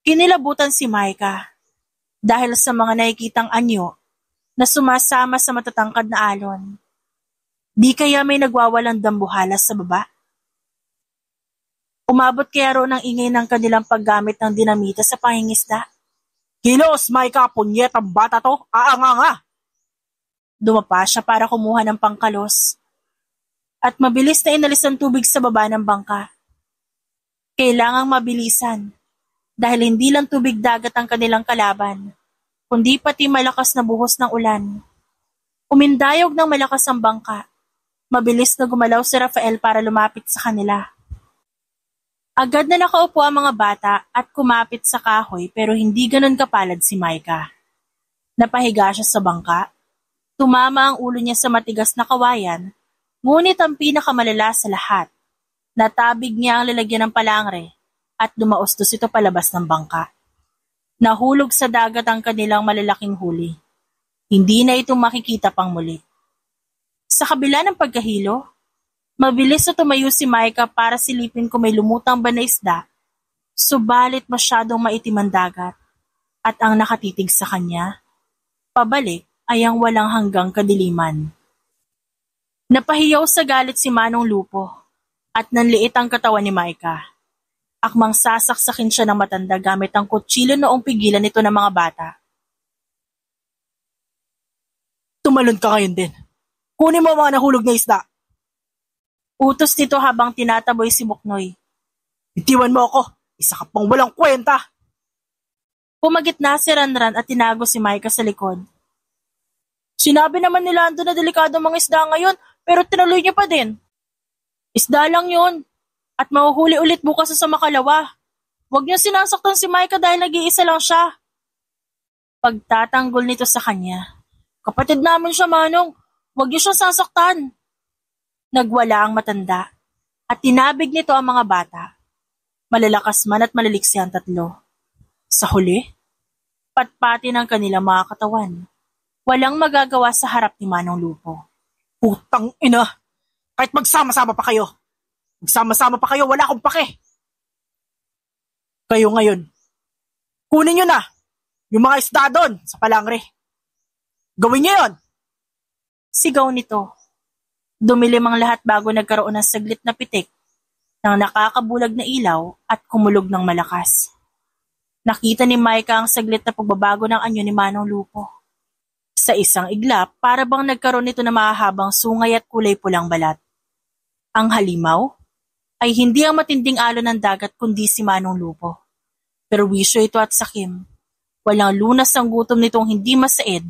S1: Kinilabutan si Micah dahil sa mga nakikitang anyo na sumasama sa matatangkad na alon. Di kaya may nagwawalang dambuhala sa baba? Umabot kaya roon ang ingay ng kanilang paggamit ng dinamita sa pangingisda?
S2: Kilos, Micah, punyet ang bata to, aanganga!
S1: Dumapa siya para kumuha ng pangkalos at mabilis na inalis ang tubig sa baba ng bangka. Kailangang mabilisan dahil hindi lang tubig dagat ang kanilang kalaban, kundi pati malakas na buhos ng ulan. Umindayog ng malakas ang bangka. Mabilis na gumalaw si Rafael para lumapit sa kanila. Agad na nakaupo ang mga bata at kumapit sa kahoy pero hindi ganon kapalad si Micah. Napahiga siya sa bangka. Tumama ang ulo niya sa matigas na kawayan, ngunit ang pinakamalala sa lahat, natabig niya ang lalagyan ng palangre at dumaustos ito palabas ng bangka. Nahulog sa dagat ang kanilang malalaking huli. Hindi na ito makikita pang muli. Sa kabila ng pagkahilo, mabilis na tumayo si Micah para silipin kung may lumutang ba na isda, subalit masyadong maitim ang dagat at ang nakatitig sa kanya, pabalik ay ang walang hanggang kadiliman. Napahiyaw sa galit si Manong Lupo at nanliit ang katawan ni Micah. Akmang sasaksakin siya ng matanda gamit ang kutsilyo noong pigilan nito ng mga bata.
S2: Tumalon ka ngayon din. Kunin mo ang mga nahulog na isda.
S1: Utos nito habang tinataboy si Buknoy.
S2: Itiwan mo ako. Isa ka pang walang kwenta.
S1: Pumagit na si Ranran at tinago si Maika sa likod. Sinabi naman ni Lando na delikado mga isda ngayon, pero tinuloy niya pa din. Isda lang yun. At mahuhuli ulit bukas sa Makalawa. Huwag niya sinasaktan si Maika dahil nag-iisa lang siya. Pagtatanggol nito sa kanya. Kapatid namin siya, Manong. Huwag niyo siya sasaktan. Nagwala ang matanda at tinabig nito ang mga bata. Malalakas man at malaliksi ang tatlo. Sa huli, patpati ng kanilang mga katawan. Walang magagawa sa harap ni Manong Lupo.
S2: Putang ina! Kahit magsama-sama pa kayo. Magsama-sama pa kayo, wala akong pake. Kayo ngayon, kunin nyo na yung mga isda doon sa palangre. Gawin niyo yun!
S1: Sigaw nito. Dumilim ang lahat bago nagkaroon ng saglit na pitik ng nakakabulag na ilaw at kumulog ng malakas. Nakita ni Maika ang saglit na pagbabago ng anyo ni Manong Lupo. Sa isang iglap, para bang nagkaroon nito ng mahahabang sungay at kulay pulang balat. Ang halimaw ay hindi ang matinding alon ng dagat kundi si Manong Lupo. Perwisyo ito at sakim. Walang lunas ang gutom nitong hindi masaid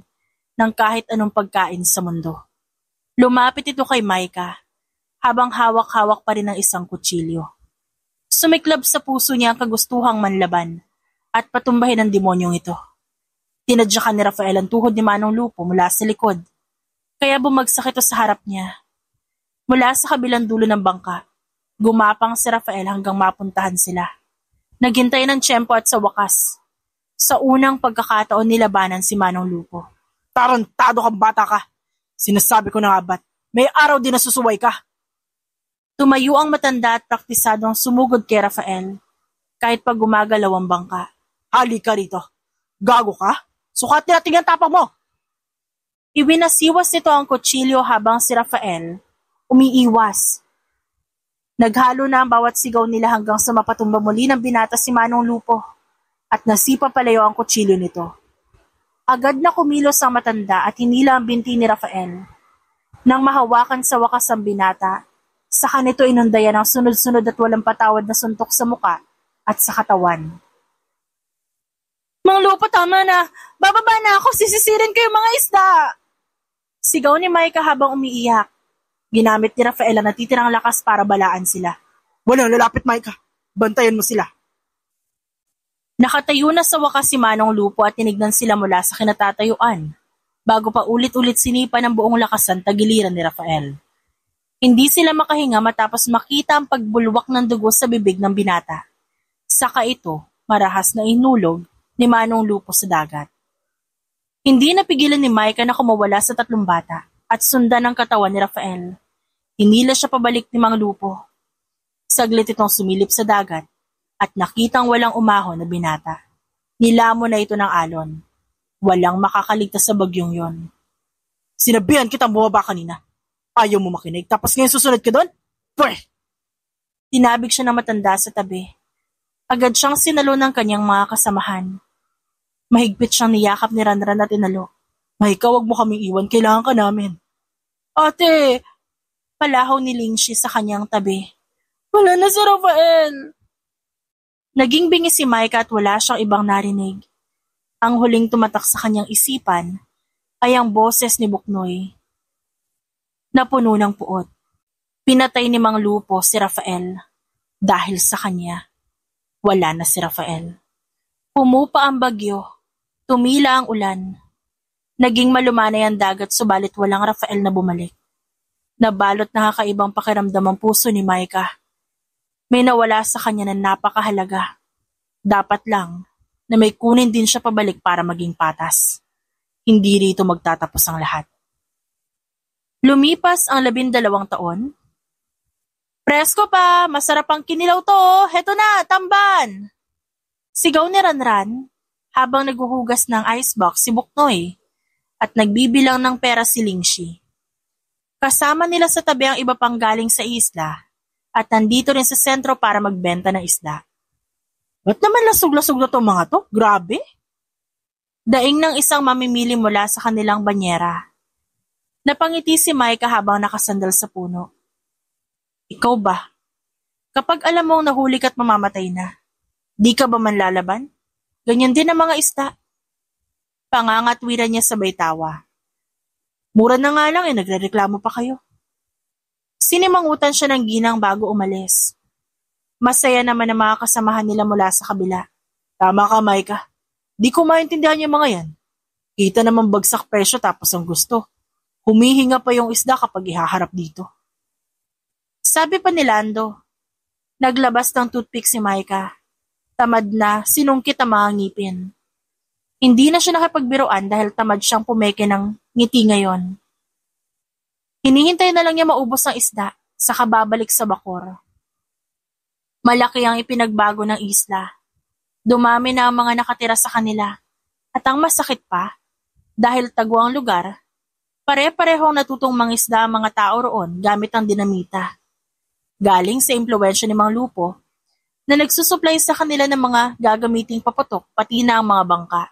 S1: ng kahit anong pagkain sa mundo. Lumapit ito kay Maika habang hawak-hawak pa rin ang isang kutsilyo. Sumiklab sa puso niya ang kagustuhang manlaban at patumbahin ang demonyong ito. Tinadyakan ni Rafael ang tuhod ni Manong Lupo mula sa likod, kaya bumagsak ito sa harap niya. Mula sa kabilang dulo ng bangka, gumapang si Rafael hanggang mapuntahan sila. Naghintay ng tiyempo at sa wakas, sa unang pagkakataon nilabanan si Manong Lupo.
S2: Tarantado kang bata ka. Sinasabi ko na nga ba't may araw din na susuway ka.
S1: Tumayo ang matanda at praktisadong sumugod kay Rafael, kahit pag gumagalaw ang bangka.
S2: Halika rito. Gago ka? Sukatin natin ang tapang mo.
S1: Iwinasiwas nito ang kutsilyo habang si Rafael umiiwas. Naghalo na ang bawat sigaw nila hanggang sa mapatumba muli ng binata si Manong Lupo at nasipa palayo ang kutsilyo nito. Agad na kumilos ang matanda at hinila ang binti ni Rafael. Nang mahawakan sa wakas ang binata, saka nito inundayan ang sunod-sunod at walang patawad na suntok sa muka at sa katawan. Mang Lupo, tama na! Bababa na ako! Sisisirin kayo mga isda! Sigaw ni Maika habang umiiyak. Ginamit ni Rafael ang natitirang lakas para balaan sila.
S2: Walang lalapit, Maika. Bantayan mo sila.
S1: Nakatayo na sa wakas si Manong Lupo at tinignan sila mula sa kinatatayuan, bago pa ulit-ulit sinipa ng buong lakasan tagiliran ni Rafael. Hindi sila makahinga matapos makita ang pagbulwak ng dugo sa bibig ng binata. Saka ito, marahas na inulog ni Manong Lupo sa dagat. Hindi napigilan ni Maika na kumawala sa tatlong bata at sundan ang katawan ni Rafael. Hinila siya pabalik ni Mang Lupo. Saglit itong sumilip sa dagat at nakitang walang umahon na binata. Nilamon na ito ng alon. Walang makakaligtas sa bagyong yon.
S2: Sinabihan kita bumaba kanina. Ayaw mo makinig tapos ngayon susunod ka doon? Pweh!
S1: Tinabig siya ng matanda sa tabi. Agad siyang sinalo ng kanyang mga kasamahan. Mahigpit siyang niyakap ni Ranran at inalo.
S2: Maika, wag mo kaming iwan. Kailangan ka namin.
S1: Ate! Palahaw ni Lingshi sa kanyang tabi. Wala na si Rafael! Naging bingi si Maika at wala siyang ibang narinig. Ang huling tumatak sa kanyang isipan ay ang boses ni Buknoy. Napuno ng puot. Pinatay ni Mang Lupo si Rafael. Dahil sa kanya, wala na si Rafael. Pumupa ang bagyo. Tumila ang ulan. Naging malumanay ang dagat subalit walang Rafael na bumalik. Nabalot na kakaibang pakiramdam ang puso ni Maika. May nawala sa kanya na napakahalaga. Dapat lang na may kunin din siya pabalik para maging patas. Hindi rito magtatapos ang lahat. Lumipas ang 12 taon. Presko pa! Masarap ang kinilaw to! Heto na! Tamban! Sigaw ni Ranran habang naghuhugas ng icebox si Buknoy at nagbibilang ng pera si Lingshi. Kasama nila sa tabi ang iba pang galing sa isla at nandito rin sa sentro para magbenta ng isda.
S2: Ba't naman lasog-lasog na itong mga to? Grabe!
S1: Daing ng isang mamimili mula sa kanilang banyera. Napangiti si Micah habang nakasandal sa puno. Ikaw ba? Kapag alam mong nahuli ka't mamamatay na, di ka ba manlalaban? Ganyan din ang mga isda. Pangangatwiran niya sabay tawa. Mura na nga lang nagrereklamo pa kayo. Sinimangutan siya ng ginang bago umalis. Masaya naman ang mga kasamahan nila mula sa kabila. Tama ka, Micah. Di ko maintindihan yung mga yan. Kita naman bagsak presyo tapos ang gusto. Humihinga pa yung isda kapag ihaharap dito. Sabi pa ni Lando. Naglabas ng toothpick si Micah. Tamad na, sinungkit ang mga ngipin. Hindi na siya nakipagbiruan dahil tamad siyang pumeke ng ngiti ngayon. Hinihintay na lang niya maubos ang isda, saka babalik sa bakor. Malaki ang ipinagbago ng isla. Dumami na ang mga nakatira sa kanila. At ang masakit pa, dahil tagwa ang lugar, pare-parehong natutong mangisda ang mga tao roon gamit ang dinamita. Galing sa impluwensya ni Mang Lupo, na nagsusupply sa kanila ng mga gagamiting paputok pati na ang mga bangka.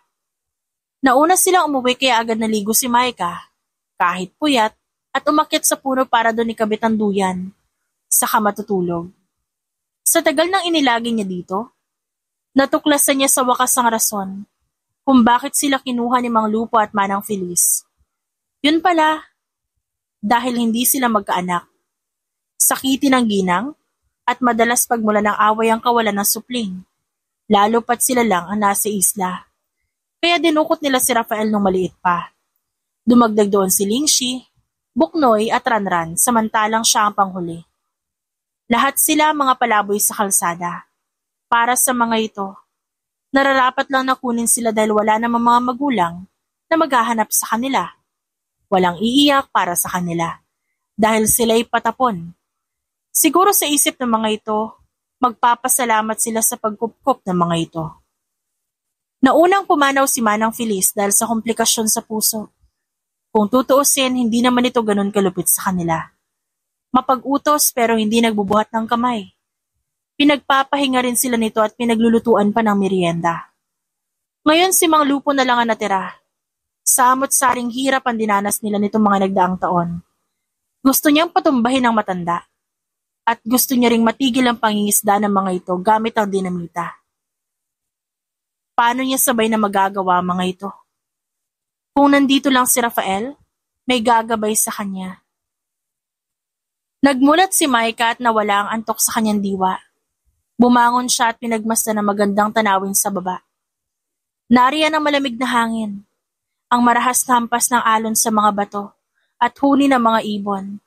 S1: Nauna silang umuwi kaya agad naligo si Micah, kahit puyat, at umakyat sa puno para doon ikabit ang duyan, saka matutulog. Sa tagal ng inilagi niya dito, natuklasan niya sa wakas ang rason kung bakit sila kinuha ni Mang Lupo at Manang Feliz. Yun pala, dahil hindi sila magkaanak. Sakitin ang ginang, at madalas pagmula ng away ang kawalan ng supling, lalo pat sila lang ang nasa isla. Kaya dinukot nila si Rafael nung maliit pa. Dumagdag doon si Lingshi, Buknoy at Ranran samantalang siya ang panghuli. Lahat sila mga palaboy sa kalsada. Para sa mga ito, nararapat lang na kunin sila dahil wala namang mga magulang na maghahanap sa kanila. Walang iiyak para sa kanila dahil sila'y patapon. Siguro sa isip ng mga ito, magpapasalamat sila sa pagkupkup ng mga ito. Naunang pumanaw si Manang Feliz dahil sa komplikasyon sa puso. Kung tutuusin, hindi naman ito ganun kalupit sa kanila. Mapag-utos pero hindi nagbubuhat ng kamay. Pinagpapahinga rin sila nito at pinaglulutuan pa ng merienda. Ngayon si Mang Lupo na lang ang natira. Samot-saring hirap ang dinanas nila nitong mga nagdaang taon. Gusto niyang patumbahin ang matanda. At gusto niya ring matigil ang pangingisda ng mga ito gamit ang dinamita. Paano niya sabay na magagawa ang mga ito? Kung nandito lang si Rafael, may gagabay sa kanya. Nagmulat si Micah at nawala ang antok sa kanyang diwa. Bumangon siya at pinagmasdan ng magandang tanawin sa baba. Nariyan ang malamig na hangin, ang marahas na hampas ng alon sa mga bato at huni ng mga ibon.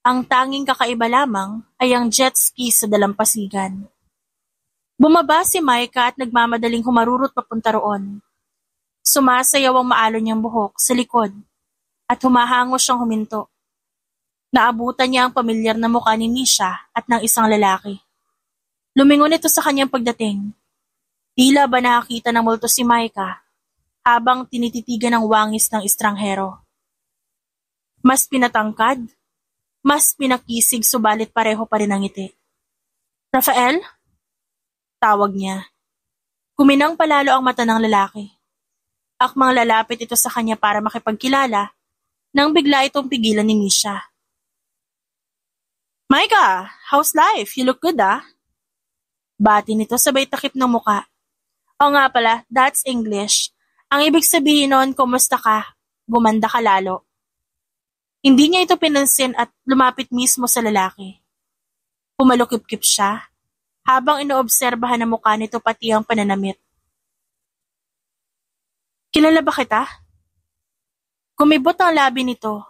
S1: Ang tanging kakaiba lamang ay ang jet ski sa dalampasigan. Bumaba si Micah at nagmamadaling humarurot papunta roon. Sumasayaw ang maalon niyang buhok sa likod at humahangos siyang huminto. Naabutan niya ang pamilyar na mukha ni Misha at ng isang lalaki. Lumingon ito sa kanyang pagdating. Tila ba nakakita ng multo si Micah habang tinititigan ng wangis ng estranghero. Mas pinatangkad, mas pinakisig subalit pareho pa rin ang ngiti. Rafael? Tawag niya. Kuminang palalo ang mata ng lalaki. Akmang lalapit ito sa kanya para makipagkilala nang bigla itong pigilan ni Misha. Micah, how's life? You look good, ah? Bati nito sabay takip ng muka. O nga pala, that's English. Ang ibig sabihin noon, kumusta ka? Gumanda ka lalo. Hindi niya ito pinansin at lumapit mismo sa lalaki. Pumalukip-kip siya, habang inoobserbahan ang mukha nito pati ang pananamit. Kilala ba kita? Kumibot ang labi nito,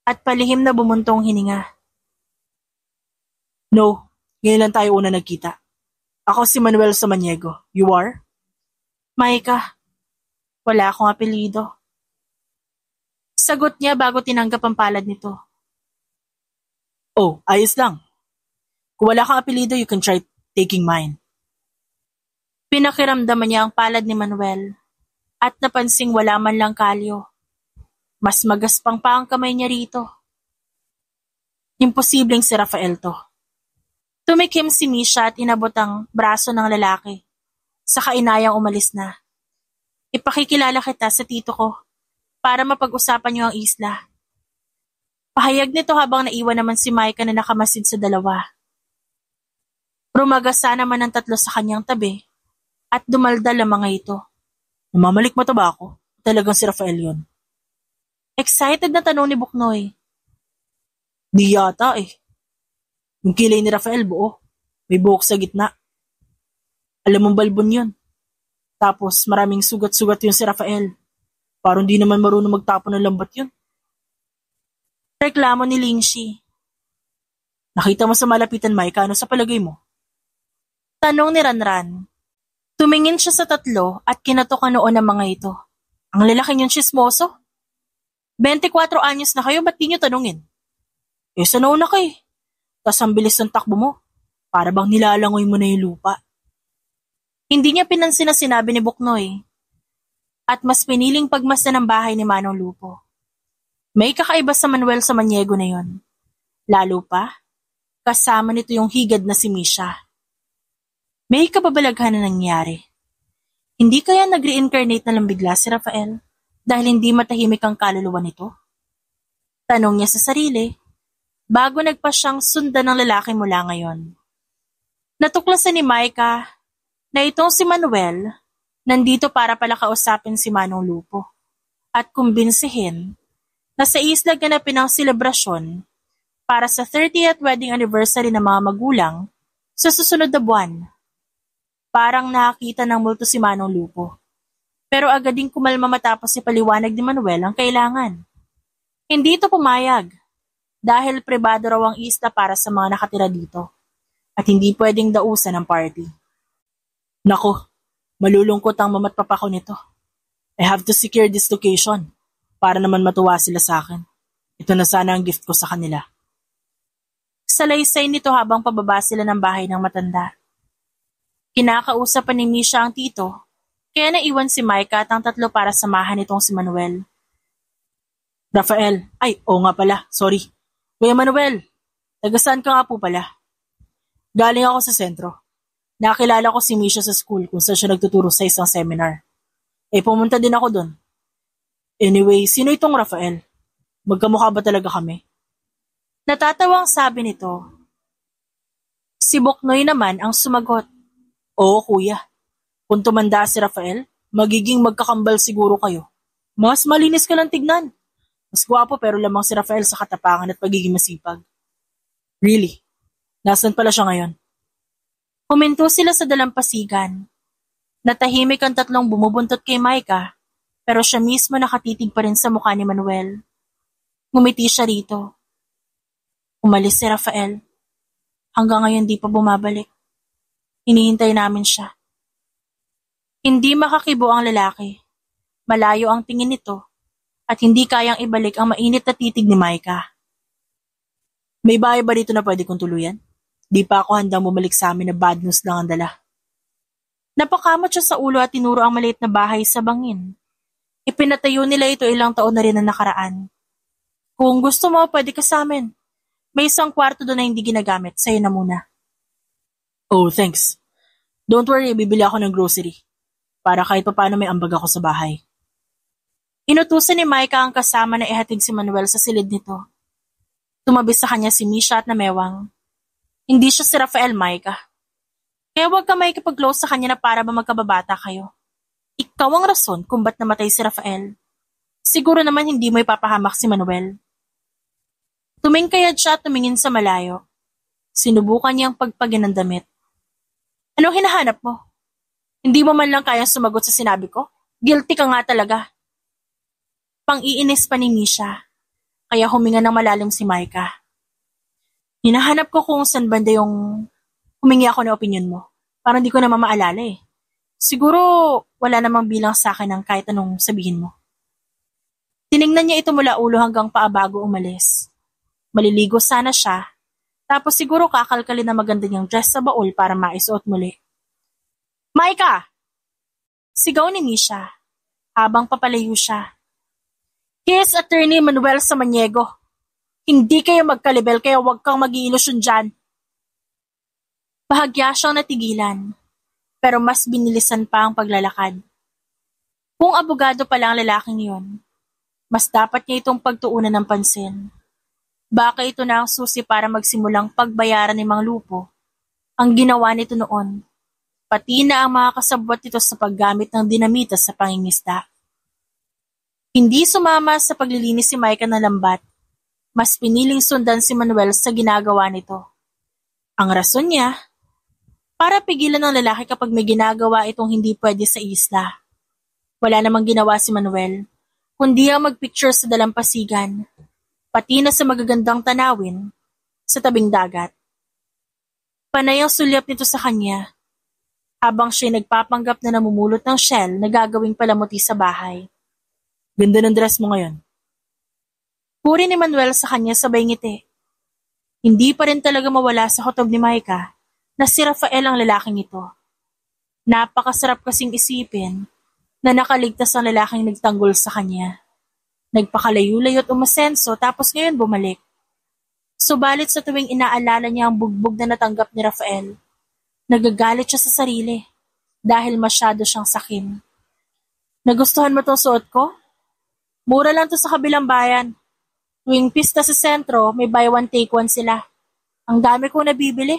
S1: at palihim na bumuntong hininga.
S2: No, ngayon lang tayo una nagkita. Ako si Manuel Samaniego. You are?
S1: Micah, wala akong apelyido. Sagot niya bago tinanggap ang palad nito.
S2: Oh, ayos lang. Kung wala kang apelyido, you can try taking mine.
S1: Pinakiramdaman niya ang palad ni Manuel at napansing wala man lang kalyo. Mas magaspang pa ang kamay niya rito. Imposibleng si Rafael to. Tumikim si Misha at inabot ang braso ng lalaki. Saka inayang umalis na. Ipakikilala kita sa tito ko para mapag-usapan niyo ang isla. Pahayag nito habang naiwan naman si Micah na nakamasid sa dalawa. Rumagasa naman ang tatlo sa kanyang tabi at dumaldal ang mga ito.
S2: Namamalik mo ba ako? Talagang si Rafael yun.
S1: Excited na tanong ni Buknoy.
S2: Di yata eh. Yung kilay ni Rafael buo. May buhok sa gitna. Alam mong balbon yun. Tapos maraming sugat-sugat yun si Rafael. Parang di naman marunong magtapon ng lambat yun.
S1: Reklamo ni Lingshi.
S2: Nakita mo sa malapitan, Micah, ano sa palagay mo?
S1: Tanong ni Ranran. Tumingin siya sa tatlo at kinatukan noon ng mga ito. Ang lalaki niyong chismoso. 24 anyos na kayo, ba't di niyo tanungin?
S2: Sa nauna ka eh. Tas ang bilis ng takbo mo. Para bang nilalangoy mo na yung lupa.
S1: Hindi niya pinansin na sinabi ni Buknoy. At mas piniling pagmasdan ng bahay ni Manong Lupo. May kakaiba sa Manuel sa Maniego na yon. Lalo pa, kasama nito yung higad na si Misha. May kababalaghan na nangyari. Hindi kaya nag-reincarnate na lang bigla si Rafael dahil hindi matahimik ang kaluluwa nito? Tanong niya sa sarili, bago nagpa siyang sundan ng lalaki mula ngayon. Natuklasan ni Micah na itong si Manuel nandito para pala kausapin si Manong Lupo at kumbinsihin na sa isla ganapin ang selebrasyon para sa 30th wedding anniversary ng mga magulang sa susunod na buwan. Parang nakakita ng multo si Manong Lupo. Pero agad ding kumalma matapos ipaliwanag ni Manuel ang kailangan. Hindi ito pumayag dahil pribado raw ang isla para sa mga nakatira dito at hindi pwedeng dausan ang party.
S2: Nako, malulungkot ang mama't papa ko nito. I have to secure this location para naman matuwa sila sa akin. Ito na sana ang gift ko sa kanila.
S1: Salaysay nito habang pababa sila ng bahay ng matanda. Kinakausap pa ni Misha ang tito, kaya naiwan si Micah at ang tatlo para samahan itong si Manuel.
S2: Rafael, nga pala, sorry. Kuya Manuel, taga-saan ka nga po pala? Galing ako sa sentro. Nakilala ko si Misha sa school kung saan siya nagtuturo sa isang seminar. Pumunta din ako doon. Anyway, sino itong Rafael? Magkamukha ba talaga kami?
S1: Natatawang sabi nito. Si Buknoy naman ang sumagot.
S2: Oo, kuya. Kung tumanda si Rafael, magiging magkakambal siguro kayo. Mas malinis ka lang tignan. Mas gwapo pero lamang si Rafael sa katapangan at pagiging masipag. Really? Nasaan pala siya ngayon?
S1: Huminto sila sa dalampasigan. Natahimik ang tatlong bumubuntot kay Micah, pero siya mismo nakatitig pa rin sa mukha ni Manuel. Ngumiti siya rito. Umalis si Rafael. Hanggang ngayon di pa bumabalik. Hinihintay namin siya. Hindi makakibo ang lalaki. Malayo ang tingin nito at hindi kayang ibalik ang mainit na titig ni Micah.
S2: May bahay ba dito na pwede kong tuluyan? Di pa ako handang bumalik sa amin na bad news lang ang dala.
S1: Napakamot siya sa ulo at tinuro ang maliit na bahay sa bangin. Ipinatayo nila ito ilang taon na rin na nakaraan. Kung gusto mo, pwede ka sa amin. May isang kwarto doon na hindi ginagamit. Sa'yo na muna.
S2: Oh, thanks. Don't worry, bibili ako ng grocery. Para kahit paano may ambag ako sa bahay.
S1: Inutusan ni Micah ang kasama na ihatid si Manuel sa silid nito. Tumabi sa kanya si Misha at namewang. Hindi siya si Rafael, Micah. Kaya huwag ka makikipag-close sa kanya na para ba magkababata kayo. Ikaw ang rason kung ba't namatay si Rafael. Siguro naman hindi mo ipapahamak si Manuel. Tumingkayad siya at tumingin sa malayo. Sinubukan niyang pagpagin ng damit. Anong hinahanap mo? Hindi mo man lang kayang sumagot sa sinabi ko? Guilty ka nga talaga. Pang-iinis pa ni Misha, kaya huminga ng malalim si Micah. Hinahanap ko kung saan banda yung humingi ako ng opinion mo. Parang di ko na mamaalala eh. Siguro wala namang bilang sa akin ng kahit anong sabihin mo. Tiningnan niya ito mula ulo hanggang paa bago umalis. Maliligo sana siya, tapos siguro kakalkalin na maganda niyang dress sa baul para maisuot muli. Micah! Sigaw ni Misha, habang papalayo siya. Here's Attorney Manuel Samaniego. Hindi kayo magkalibel kaya huwag kang mag-iilusyon dyan. Bahagya siyang natigilan, pero mas binilisan pa ang paglalakad. Kung abogado pala ang lalaking yun, mas dapat niya itong pagtuunan ng pansin. Baka ito na ang susi para magsimulang pagbayaran ni Mang Lupo ang ginawa nito noon, pati na ang mga kasabwat nito sa paggamit ng dinamita sa pangingisda. Hindi sumama sa paglilinis si Micah ng lambat, mas piniling sundan si Manuel sa ginagawa nito. Ang rason niya, para pigilan ng lalaki kapag may ginagawa itong hindi pwede sa isla. Wala namang ginawa si Manuel, kundi ang magpicture sa dalampasigan, pati na sa magagandang tanawin sa tabing dagat. Panay ang sulyap nito sa kanya, habang siya nagpapanggap na namumulot ng shell na gagawing palamuti sa bahay.
S2: Ganda ng dress mo ngayon.
S1: Puri ni Manuel sa kanya sabay ngiti. Hindi pa rin talaga mawala sa kutob ni Micah na si Rafael ang lalaking ito. Napakasarap kasing isipin na nakaligtas ang lalaking nagtanggol sa kanya. Nagpakalayo-layo at umasenso tapos ngayon bumalik. Subalit sa tuwing inaalala niya ang bugbog na natanggap ni Rafael, nagagalit siya sa sarili dahil masyado siyang sakim. Nagustuhan mo tong suot ko? Mura lang to sa kabilang bayan. Tuwing pista sa sentro, may buy one take one sila. Ang dami ko nabibili.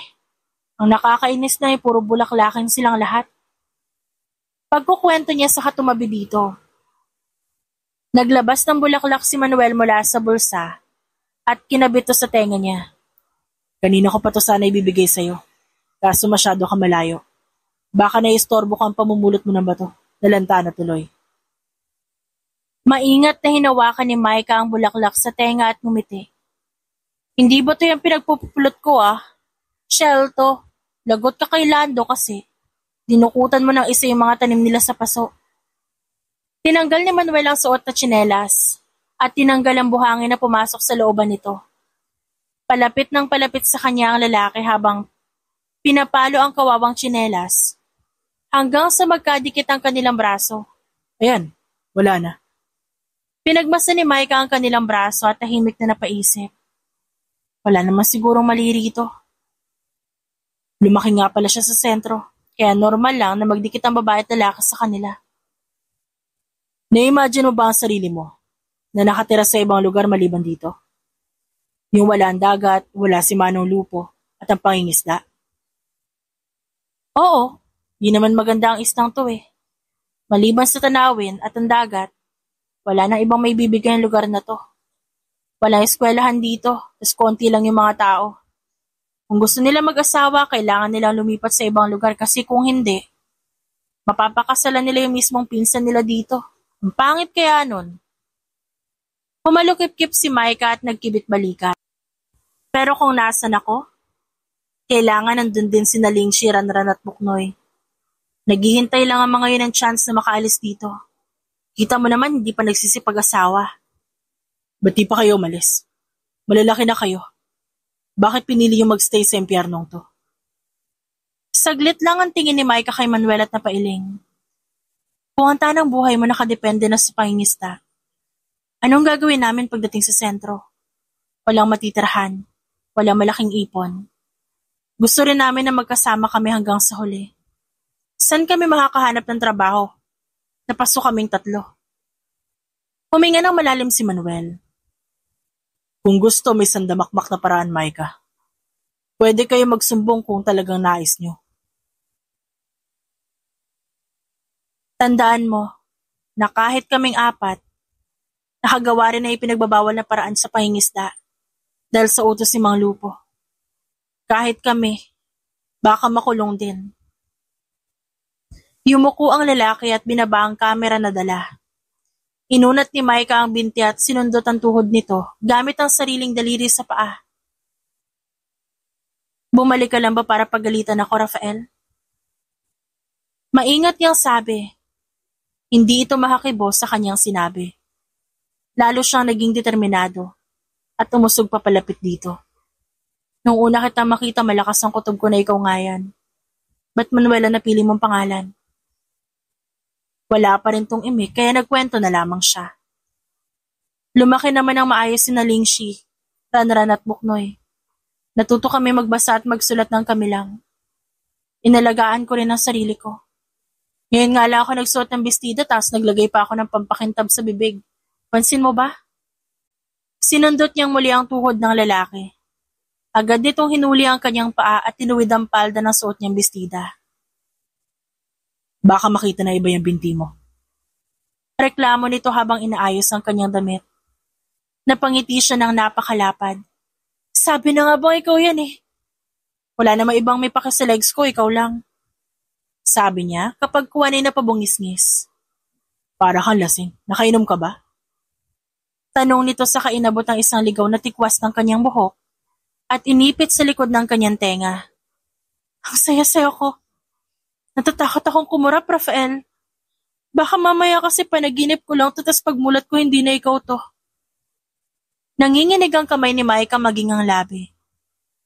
S1: Ang nakakainis na ay puro bulaklakin silang lahat. Pagkukwento niya sa katumabi dito. Naglabas ng bulaklak si Manuel mula sa bulsa at kinabit to sa tenga niya.
S2: Kanina ko pa to sana ibibigay sa'yo. Kaso masyado ka malayo. Baka naiistorbo kang pamumulot mo ng bato. Nalanta na tuloy.
S1: Maingat na hinawakan ni Micah ang bulaklak sa tenga at ngumiti. Hindi ba to yung pinagpupulot ko Shell to. Lagot ka kay Lando kasi. Dinukutan mo ng isa yung mga tanim nila sa paso. Tinanggal ni Manuel ang suot na tsinelas at tinanggal ang buhangin na pumasok sa looban nito. Palapit ng palapit sa kanya ang lalaki habang pinapalo ang kawawang tsinelas hanggang sa magkadikit ang kanilang braso.
S2: Ayan, wala na.
S1: Pinagmasa ni Micah ang kanilang braso at tahimik na napaisip. Wala naman sigurong mali rito. Lumaki nga pala siya sa sentro, kaya normal lang na magdikit ang babae at lalaki sa kanila.
S2: Na-imagine mo ba ang sarili mo na nakatira sa ibang lugar maliban dito? Yung wala ang dagat, wala si Manong Lupo at ang pangingisda?
S1: Oo, di naman maganda ang istang to Maliban sa tanawin at ang dagat, wala nang ibang may bibigay ang lugar na to. Walang eskwelahan dito, tas konti lang yung mga tao. Kung gusto nila mag-asawa, kailangan nilang lumipat sa ibang lugar kasi kung hindi, mapapakasalan nila yung mismong pinsan nila dito. Ang pangit kaya nun. Pumalukip-kip si Micah at nagkibit-balikat. Pero kung nasan ako, kailangan nandun din si Naling, Ranran at Buknoy. Naghihintay lang ang mga yun ng chance na makaalis dito. Kita mo naman, hindi pa nagsisipag-asawa.
S2: Ba't di pa kayo umalis? Malalaki na kayo. Bakit pinili yung magstay sa impyernong to?
S1: Saglit lang ang tingin ni Micah kay Manuel at napailing. Kung ang tanang buhay mo nakadepende na sa pangingista, anong gagawin namin pagdating sa sentro? Walang matitirahan, walang malaking ipon. Gusto rin namin na magkasama kami hanggang sa huli. Saan kami makakahanap ng trabaho? Napasok kaming 3. Huminga ng malalim si Manuel.
S2: Kung gusto, may sandamakmak na paraan, Micah. Pwede kayo magsumbong kung talagang nais nyo.
S1: Tandaan mo na kahit kaming 4, nakagawa rin na ipinagbabawal na paraan sa pangingisda dahil sa utos ni Mang Lupo. Kahit kami, baka makulong din. Yumuko ang lalaki at binaba ang kamera na dala. Inunat ni Micah ang binti at sinundot ang tuhod nito gamit ang sariling daliri sa paa. Bumalik ka lang ba para pagalitan ako, Rafael? Maingat niyang sabi. Hindi ito makakibo sa kanyang sinabi. Lalo siyang naging determinado at umusog pa palapit dito. Nung una kita makita, malakas ang kutob ko na ikaw nga yan. Ba't Manuel ang napili mong pangalan? Wala pa rin tong imik kaya nagkwento na lamang siya. Lumaki naman ang maayos si Naling, Ranran at Buknoy. Natuto kami magbasa at magsulat ng kami lang. Inalagaan ko rin ang sarili ko. Ngayon nga lang ako nagsuot ng bestida tapos naglagay pa ako ng pampakintab sa bibig. Pansin mo ba? Sinundot niyang muli ang tuhod ng lalaki. Agad nitong hinuli ang kanyang paa at tinuwid ang palda ng suot niyang bestida.
S2: Baka makita na iba yung binti mo.
S1: Reklamo nito habang inaayos ang kanyang damit. Napangiti siya ng napakalapad. Sabi na nga ba ikaw yan eh. Wala namang ibang may paki sa legs ko, ikaw lang. Sabi niya kapag kuwanay na pabungis-ngis.
S2: Para kang lasing. Nakainom ka ba?
S1: Tanong nito sa kainabot ng isang ligaw na tikwas ng kanyang buhok at inipit sa likod ng kanyang tenga. Ang saya-saya ko. Natatakot akong kumurap, Rafael. Baka mamaya kasi panaginip ko lang tatas pagmulat ko hindi na ikaw to. Nanginginig ang kamay ni Maika maging ang labi.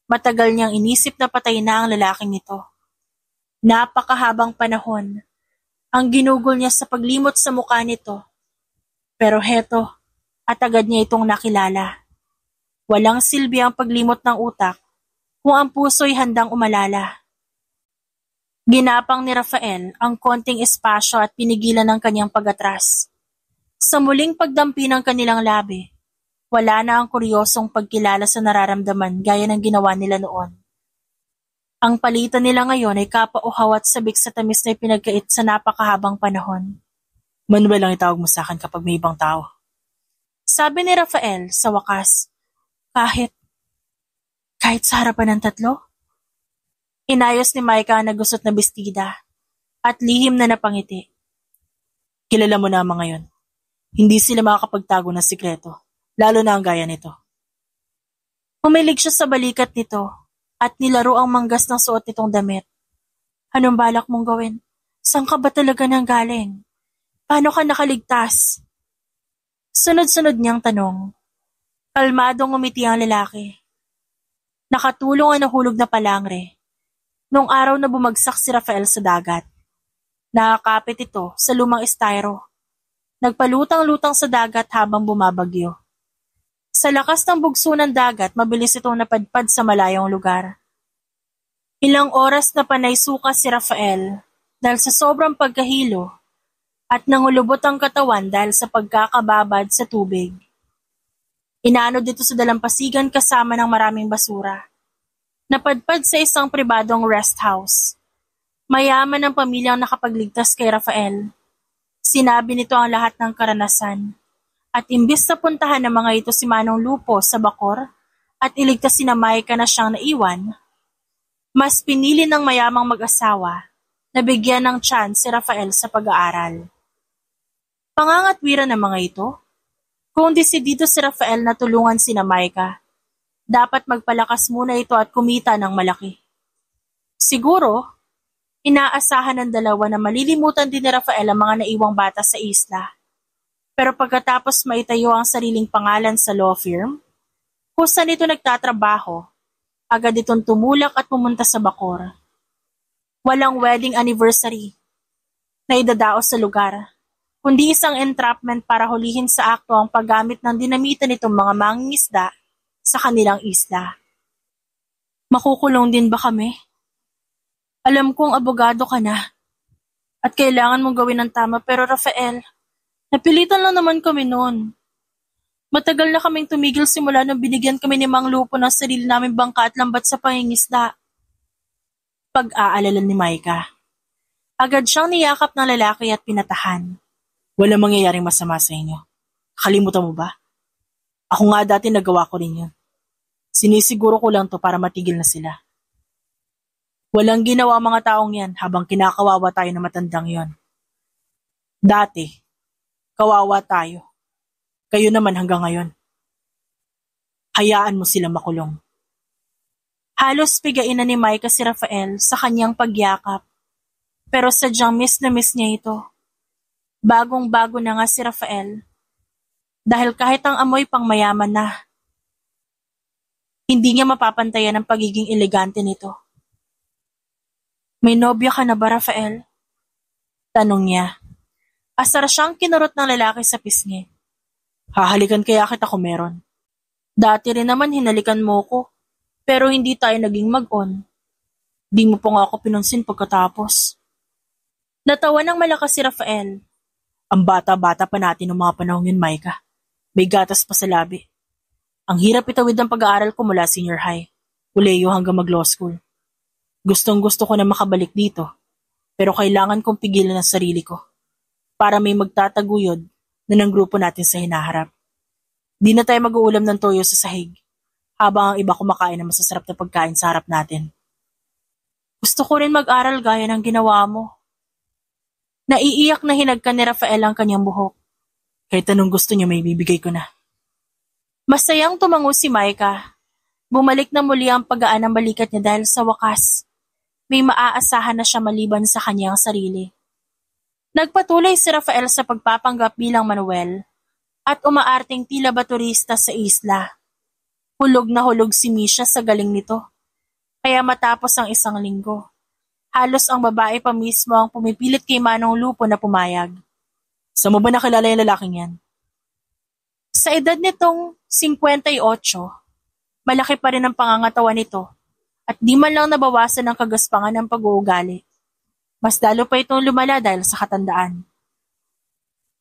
S1: Matagal niyang inisip na patay na ang lalaking ito. Napakahabang panahon ang ginugol niya sa paglimot sa mukha nito. Pero heto, at agad niya itong nakilala. Walang silbi ang paglimot ng utak kung ang puso'y handang umalala. Ginapang ni Rafael ang konting espasyo at pinigilan ng kanyang pag-atras. Sa muling pagdampi ng kanilang labi, wala na ang kuryosong pagkilala sa nararamdaman gaya ng ginawa nila noon. Ang palitan nila ngayon ay kapauhaw at sabik sa tamis na pinagkait sa napakahabang panahon.
S2: Manuel lang itawag mo sa akin kapag may ibang tao.
S1: Sabi ni Rafael sa wakas, kahit sa harapan ng tatlo? Inayos ni Maika ang nagusot na bestida at lihim na napangiti.
S2: Kilala mo na ang mga yon. Hindi sila makakapagtago ng sikreto, lalo na ang gaya nito.
S1: Humilig siya sa balikat nito at nilaro ang manggas ng suot nitong damit. Anong balak mong gawin? Saan ka ba talaga nang galing? Paano ka nakaligtas? Sunod-sunod niyang tanong. Kalmadong ngumiti ang lalaki. Nakatulong ang nahulog na palangre. Noong araw na bumagsak si Rafael sa dagat. Nakakapit ito sa lumang styro. Nagpalutang-lutang sa dagat habang bumabagyo. Sa lakas ng bugso ng dagat, mabilis itong napadpad sa malayong lugar. Ilang oras na panay suka si Rafael dahil sa sobrang pagkahilo at nangulubot ang katawan dahil sa pagkakababad sa tubig. Inaanod dito sa dalampasigan kasama ng maraming basura. Napadpad sa isang pribadong rest house. Mayaman ang pamilyang nakapagligtas kay Rafael. Sinabi nito ang lahat ng karanasan. At imbis na puntahan ng mga ito si Manong Lupo sa Bacor at iligtas si Maika na siyang naiwan, mas pinili ng mayamang mag-asawa na bigyan ng chance si Rafael sa pag-aaral. Pangangatwiran ng mga ito, kung desidido si Rafael na tulungan si Maika, dapat magpalakas muna ito at kumita ng malaki. Siguro, inaasahan ng dalawa na malilimutan din ni Rafael ang mga naiwang bata sa isla. Pero pagkatapos maitayo ang sariling pangalan sa law firm, kung saan ito nagtatrabaho, agad itong tumulak at pumunta sa Bacor. Walang wedding anniversary na idadaos sa lugar, kundi isang entrapment para hulihin sa akto ang paggamit ng dinamitan nitong mga mangingisda sa kanilang isla. Makukulong din ba kami? Alam kong abogado ka na at kailangan mong gawin ang tama pero Rafael, napilitan lang naman kami noon. Matagal na kaming tumigil simula nang binigyan kami ni Mang Lupo ng sarili naming bangka at lambat sa pangingisda. Pag-aalala ni Maika. Agad siyang niyakap ng lalaki at pinatahan.
S2: Walang mangyayaring masama sa inyo. Kalimutan mo ba? Ako nga dati nagawa ko rin yun. Sinisiguro ko lang to para matigil na sila. Walang ginawa mga taong yan habang kinakawawa tayo na matandang yon. Dati, kawawa tayo. Kayo naman hanggang ngayon. Hayaan mo silang makulong.
S1: Halos pigain na ni Maika si Rafael sa kanyang pagyakap. Pero sadyang miss na miss niya ito. Bagong-bago na nga si Rafael. Dahil kahit ang amoy pang mayaman na, hindi niya mapapantayan ang pagiging elegante nito. May nobya ka na ba, Rafael? Tanong niya. Asar siyang kinurot ng lalaki sa pisngi.
S2: Hahalikan kaya kita kung meron.
S1: Dati rin naman hinalikan mo ko, pero hindi tayo naging mag-on. Di mo pa nga ako pinansin pagkatapos. Natawa ng malakas si Rafael.
S2: Ang bata-bata pa natin ng mga panahon yun, Maika. May gatas pa sa labi. Ang hirap itawid ng pag-aaral ko mula senior high, kolehiyo hanggang mag-law school. Gustong-gusto ko na makabalik dito, pero kailangan kong pigilan ang sarili ko para may magtataguyod na ng grupo natin sa hinaharap. Di na tayo mag-uulam ng toyo sa sahig, habang ang iba kumakain ng masasarap na pagkain sa harap natin. Gusto ko rin mag-aral gaya ng ginawa mo. Naiiyak na hinagkan ni Rafael ang kanyang buhok. Kahit anong gusto niya may bibigay ko na. Masayang tumango si Micah. Bumalik na muli ang paggaan ng balikat niya dahil sa wakas, may maaasahan na siya maliban sa kanyang sarili. Nagpatuloy si Rafael sa pagpapanggap bilang Manuel at umaarting tila ba turista sa isla. Hulog na hulog si Misha sa galing nito. Kaya matapos ang isang linggo, halos ang babae pa mismo ang pumipilit kay Manong Lupo na pumayag.
S3: Saan mo ba nakilala yung lalaking yan?
S1: Sa edad nitong 58, malaki pa rin ang pangangatawan nito at di man lang nabawasan ng kagaspangan ng pag-uugali. Mas lalo pa itong lumala dahil sa katandaan.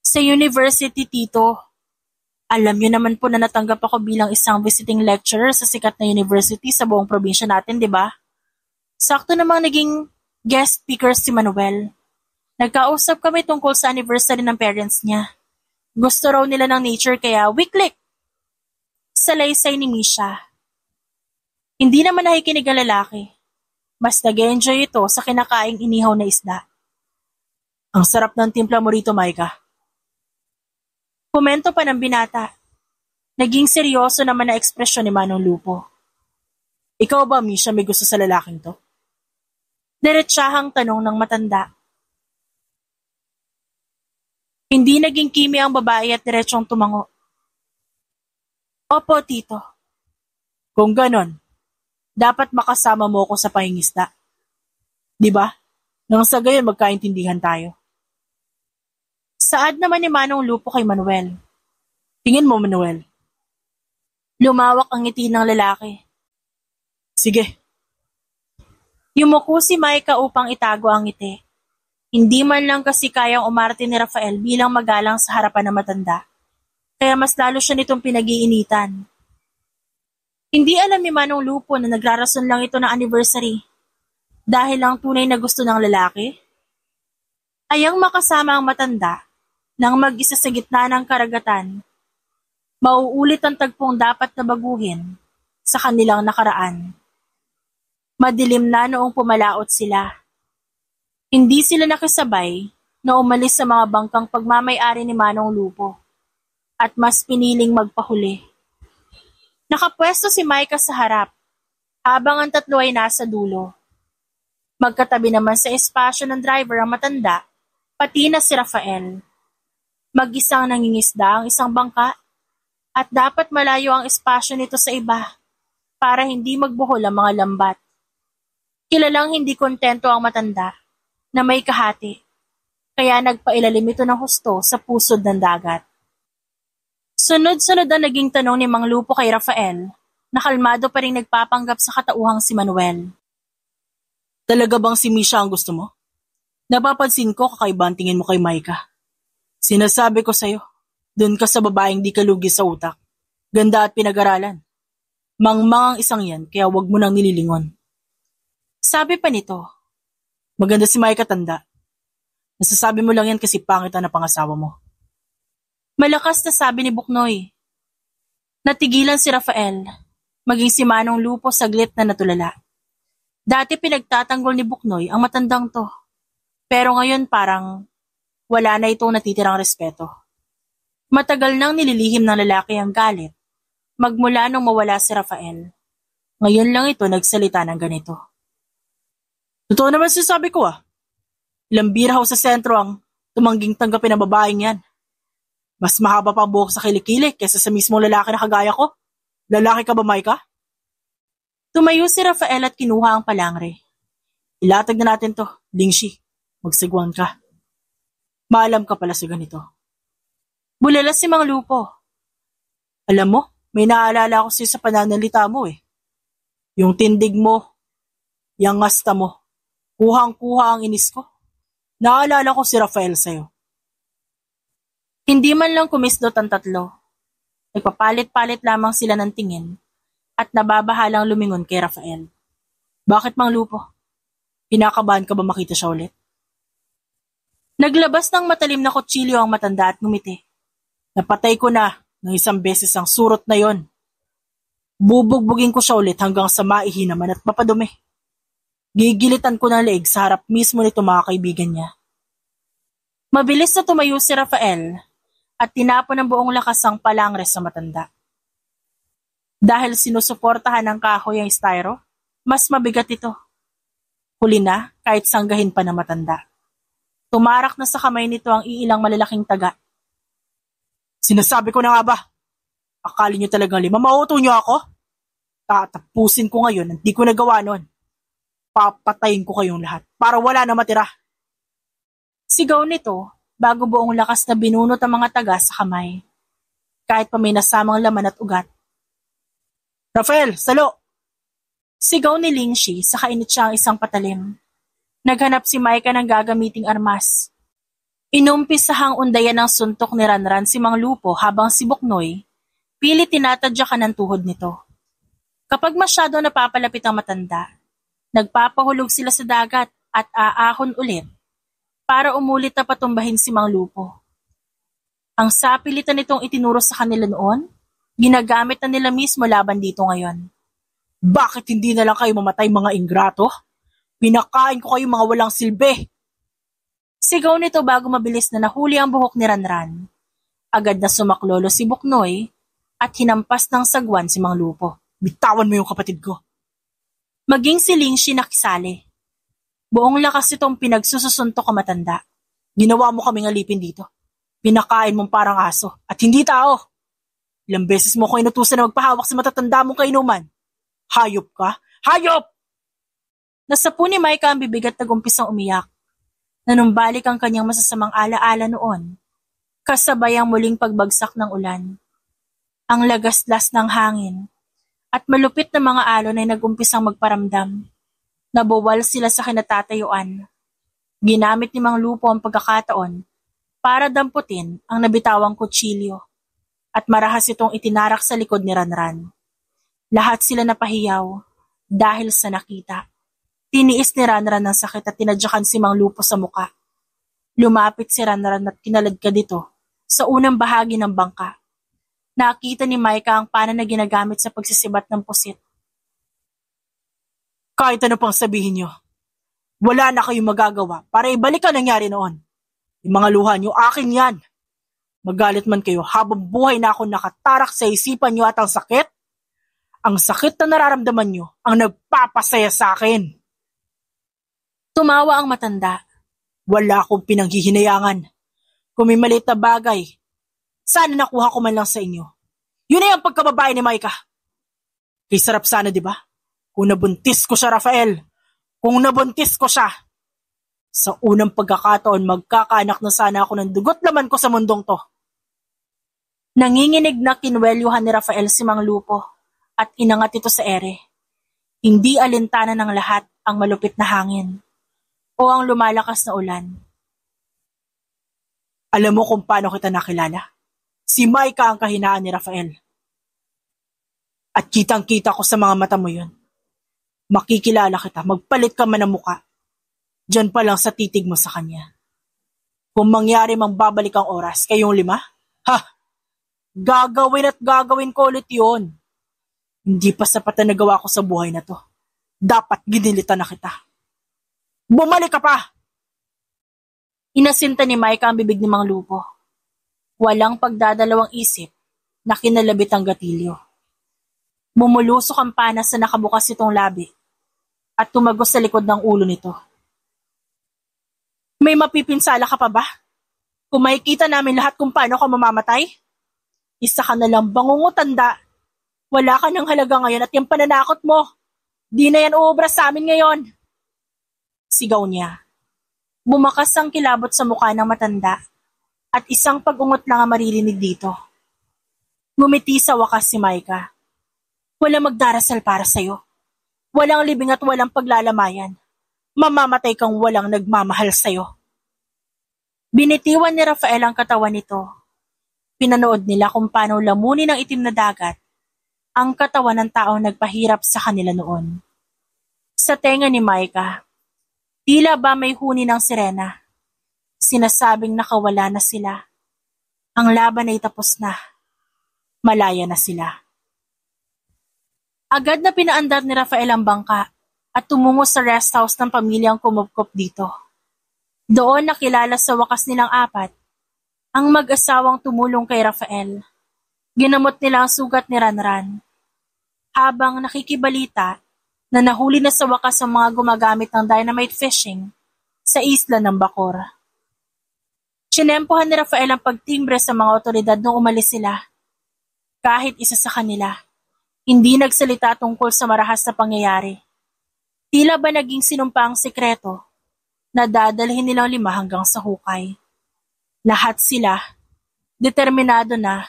S1: Sa university, tito, alam niyo naman po na natanggap ako bilang isang visiting lecturer sa sikat na university sa buong probinsya natin, di ba? Sakto namang naging guest speaker si Manuel. Nagkausap kami tungkol sa anniversary ng parents niya. Gusto raw nila ng nature kaya wiklik! Salaysay ni Misha. Hindi naman nakikinig ang lalaki. Mas nag-enjoy ito sa kinakaing inihaw na isda.
S3: Ang sarap ng timpla mo rito, Micah.
S1: Komento pa ng binata. Naging seryoso naman na ekspresyon ni Manong Lupo.
S3: Ikaw ba, Misha, may gusto sa lalaking to?
S1: Diretsahang tanong ng matanda. Hindi naging kimi ang babae at diretsong tumango. Opo, tito.
S3: Kung ganon, dapat makasama mo ko sa pahingisda. Di ba? Nang sa gayon magkaintindihan tayo.
S1: Saad naman ni Manong Lupo kay Manuel.
S3: Tingin mo, Manuel.
S1: Lumawak ang ngiti ng lalaki.
S3: Sige.
S1: Yumuko si Micah upang itago ang ngiti. Hindi man lang kasi kayang umarte ni Rafael bilang magalang sa harapan ng matanda. Kaya mas lalo siya nitong pinag-iinitan. Hindi alam ni Manong Lupo na nagrarason lang ito ng anniversary. Dahil lang tunay na gusto ng lalaki. Ayang makasama ang matanda nang mag-isa sa gitna ng karagatan. Mauulit ang tagpong dapat na baguhin sa kanilang nakaraan. Madilim na noong pumalaot sila. Hindi sila nakisabay na umalis sa mga bangkang pagmamay-ari ni Manong Lupo at mas piniling magpahuli. Nakapwesto si Micah sa harap habang ang tatlo ay nasa dulo. Magkatabi naman sa espasyo ng driver ang matanda, pati na si Rafael. Mag-isang nangingisda ang isang bangka at dapat malayo ang espasyo nito sa iba para hindi magbuhol ang mga lambat. Kilalang hindi kontento ang matanda na may kahati, kaya nagpailalim ito ng husto sa pusod ng dagat. Sunod-sunod ang naging tanong ni Mang Lupo kay Rafael, na kalmado pa rin nagpapanggap sa katauhang si Manuel.
S3: Talaga bang si Misha ang gusto mo? Napapansin ko kakaiba tingin mo kay Micah. Sinasabi ko sa'yo, dun ka sa babaeng di ka lugi sa utak, ganda at pinag-aralan. Mangmang ang isang yan, kaya wag mo nang nililingon.
S1: Sabi pa nito,
S3: maganda si Micah, tanda. Nasasabi mo lang yan kasi pangit ang napangasawa mo.
S1: Malakas na sabi ni Buknoy. Natigilan si Rafael, maging si Manong Lupo saglit na natulala. Dati pinagtatanggol ni Buknoy ang matandang to. Pero ngayon parang wala na itong natitirang respeto. Matagal nang nililihim ng lalaki ang galit, magmula nung mawala si Rafael. Ngayon lang ito nagsalita ng ganito.
S3: Totoo naman sinasabi ko Ilang bira ho sa sentro ang tumangging tanggapin ang babaeng yan. Mas mahaba pa ang buhok sa kilikili kaysa sa mismong lalaki na kagaya ko. Lalaki ka ba, Micah?
S1: Tumayo si Rafael at kinuha ang palangre.
S3: Ilatag na natin to, Dingshi. Magsagwan ka. Maalam ka pala sa ganito.
S1: Bulala si Mang Lupo.
S3: Alam mo, may naalala ko sa pananalita mo Yung tindig mo, yung ngasta mo. Kuhang-kuha ang inis ko. Naalala ko si Rafael sa'yo.
S1: Hindi man lang kumisdot ang tatlo. Nagpapalit-palit lamang sila ng tingin at nababahalang lumingon kay Rafael.
S3: Bakit, Mang Lupo? Kinakabahan ka ba makita siya ulit?
S1: Naglabas ng matalim na kutsilyo ang matanda at ngumiti.
S3: Napatay ko na ng isang beses ang surot na yon. Bubugbugin ko siya ulit hanggang sa maihinaman at mapadumi. Gigilitan ko ng leeg sa harap mismo nito mga kaibigan niya.
S1: Mabilis na tumayo si Rafael at tinapon ng buong lakas ang palangres sa matanda. Dahil sinusuportahan ng kahoy ang styro, mas mabigat ito. Huli na kahit sanggahin pa ng matanda. Tumarak na sa kamay nito ang iilang malalaking taga.
S3: Sinasabi ko na nga ba? Akala niyo talagang lima, mauto niyo ako? Tatapusin ko ngayon, hindi ko nagawa nun. Papatayin ko kayong lahat para wala na matira.
S1: Sigaw nito bago buong lakas na binunot ang mga taga sa kamay. Kahit pa may nasamang laman at ugat.
S3: Rafael, salo!
S1: Sigaw ni Lingshi sa kainit siya ang isang patalim. Naghanap si Maika ng gagamiting armas. Inumpisahang undayan ng suntok ni Ranran si Mang Lupo habang si Buknoy, pilit tinatadyakan ng tuhod nito. Kapag masyado napapalapit ang matanda, nagpapahulog sila sa dagat at aahon ulit para umulit na patumbahin si Mang Lupo. Ang sapilitan nitong itinuro sa kanila noon, ginagamit na nila mismo laban dito ngayon.
S3: Bakit hindi na lang kayo mamatay mga ingrato? Pinakain ko kayo mga walang silbi.
S1: Sigaw nito bago mabilis na nahuli ang buhok ni Ranran. Agad na sumaklolo si Buknoy at hinampas ng sagwan si Mang Lupo.
S3: Bitawan mo yung kapatid ko.
S1: Maging si Lingshi nakisali. Buong lakas itong pinagsususuntok ang matanda.
S3: Ginawa mo kaming alipin dito. Pinakain mong parang aso at hindi tao. Ilang beses mo ko inutusan na magpahawak sa matatanda mong kainuman. Hayop ka? Hayop!
S1: Nasapu ni Maika ang bibig at nagumpisang umiyak. Nanumbalik ang kanyang masasamang alaala noon, kasabay ang muling pagbagsak ng ulan. Ang lagaslas ng hangin at malupit na mga alon ay nagumpisang magparamdam. Nabuwal sila sa kinatatayuan. Ginamit ni Mang Lupo ang pagkakataon para damputin ang nabitawang kutsilyo at marahas itong itinarak sa likod ni Ranran. Lahat sila napahiyaw dahil sa nakita. Tiniis ni Ranran ng sakit at tinadyakan si Mang Lupo sa muka. Lumapit si Ranran at kinaladkad dito sa unang bahagi ng bangka. Nakita ni Maika ang pana na ginagamit sa pagsisibat ng pusit.
S3: Kahit ano pang sabihin niyo, wala na kayong magagawa para ibalik ang nangyari noon. Yung mga luha niyo, akin yan. Magalit man kayo habang buhay na ako nakatarak sa isipan niyo at ang sakit na nararamdaman niyo ang nagpapasaya sa akin.
S1: Tumawa ang matanda.
S3: Wala akong pinanghihinayangan. Kung may maliit na bagay, sana nakuha ko man lang sa inyo. Yun ay ang pagkababae ni Maika. Kay sarap sana, di ba? Kung nabuntis ko siya, Rafael. Kung nabuntis ko siya. Sa unang pagkakataon, magkakaanak na sana ako ng dugot laman ko sa mundong to.
S1: Nanginginig na kinwelyuhan ni Rafael si Mang Lupo at inangat ito sa ere. Hindi alintana ng lahat ang malupit na hangin o ang lumalakas na ulan.
S3: Alam mo kung paano kita nakilala? Si Maika ang kahinaan ni Rafael. At kitang-kita ko sa mga mata mo yun. Makikilala kita, magpalit ka man ng muka. Diyan pa lang sa titig mo sa kanya. Kung mangyari mang babalik ang oras, kayong lima, gagawin at gagawin ko ulit yun. Hindi pa sapat na nagawa ko sa buhay na to. Dapat ginilitan na kita. Bumalik ka pa!
S1: Inasinta ni Maika ang bibig ni Mang Lupo. Walang pagdadalawang isip na kinalabit ang gatilyo. Bumulusok ang panas sa nakabukas itong labi at tumagos sa likod ng ulo nito. May mapipinsala ka pa ba? Kung makikita namin lahat kung paano ka mamamatay? Isa ka na lang bangungutanda. Wala ka ng halaga ngayon at yung pananakot mo, di na yan uubra sa amin ngayon. Sigaw niya. Bumakas ang kilabot sa mukha ng matanda at isang pag-ungot lang ang maririnig dito. Ngumiti sa wakas si Maika. Walang magdarasal para sa'yo. Walang libing at walang paglalamayan. Mamamatay kang walang nagmamahal sa'yo. Binitiwan ni Rafael ang katawan nito Pinanood nila kung paano lamunin ng itim na dagat ang katawan ng taong nagpahirap sa kanila noon. Sa tenga ni Micah, tila ba may huni ng sirena. Sinasabing nakawala na sila. Ang laban ay tapos na. Malaya na sila. Agad na pinaandar ni Rafael ang bangka at tumungo sa rest house ng pamilyang kumupkop dito. Doon nakilala sa wakas nilang apat ang mag-asawang tumulong kay Rafael. Ginamot nila ang sugat ni Ranran. Habang nakikibalita na nahuli na sa wakas ang mga gumagamit ng dynamite fishing sa isla ng Bacor. Sinempohan ni Rafael ang pagtimbre sa mga otoridad nung umalis sila. Kahit isa sa kanila, hindi nagsalita tungkol sa marahas na pangyayari. Tila ba naging sinumpa ang sekreto na dadalhin nilang 5 hanggang sa hukay. Lahat sila, determinado na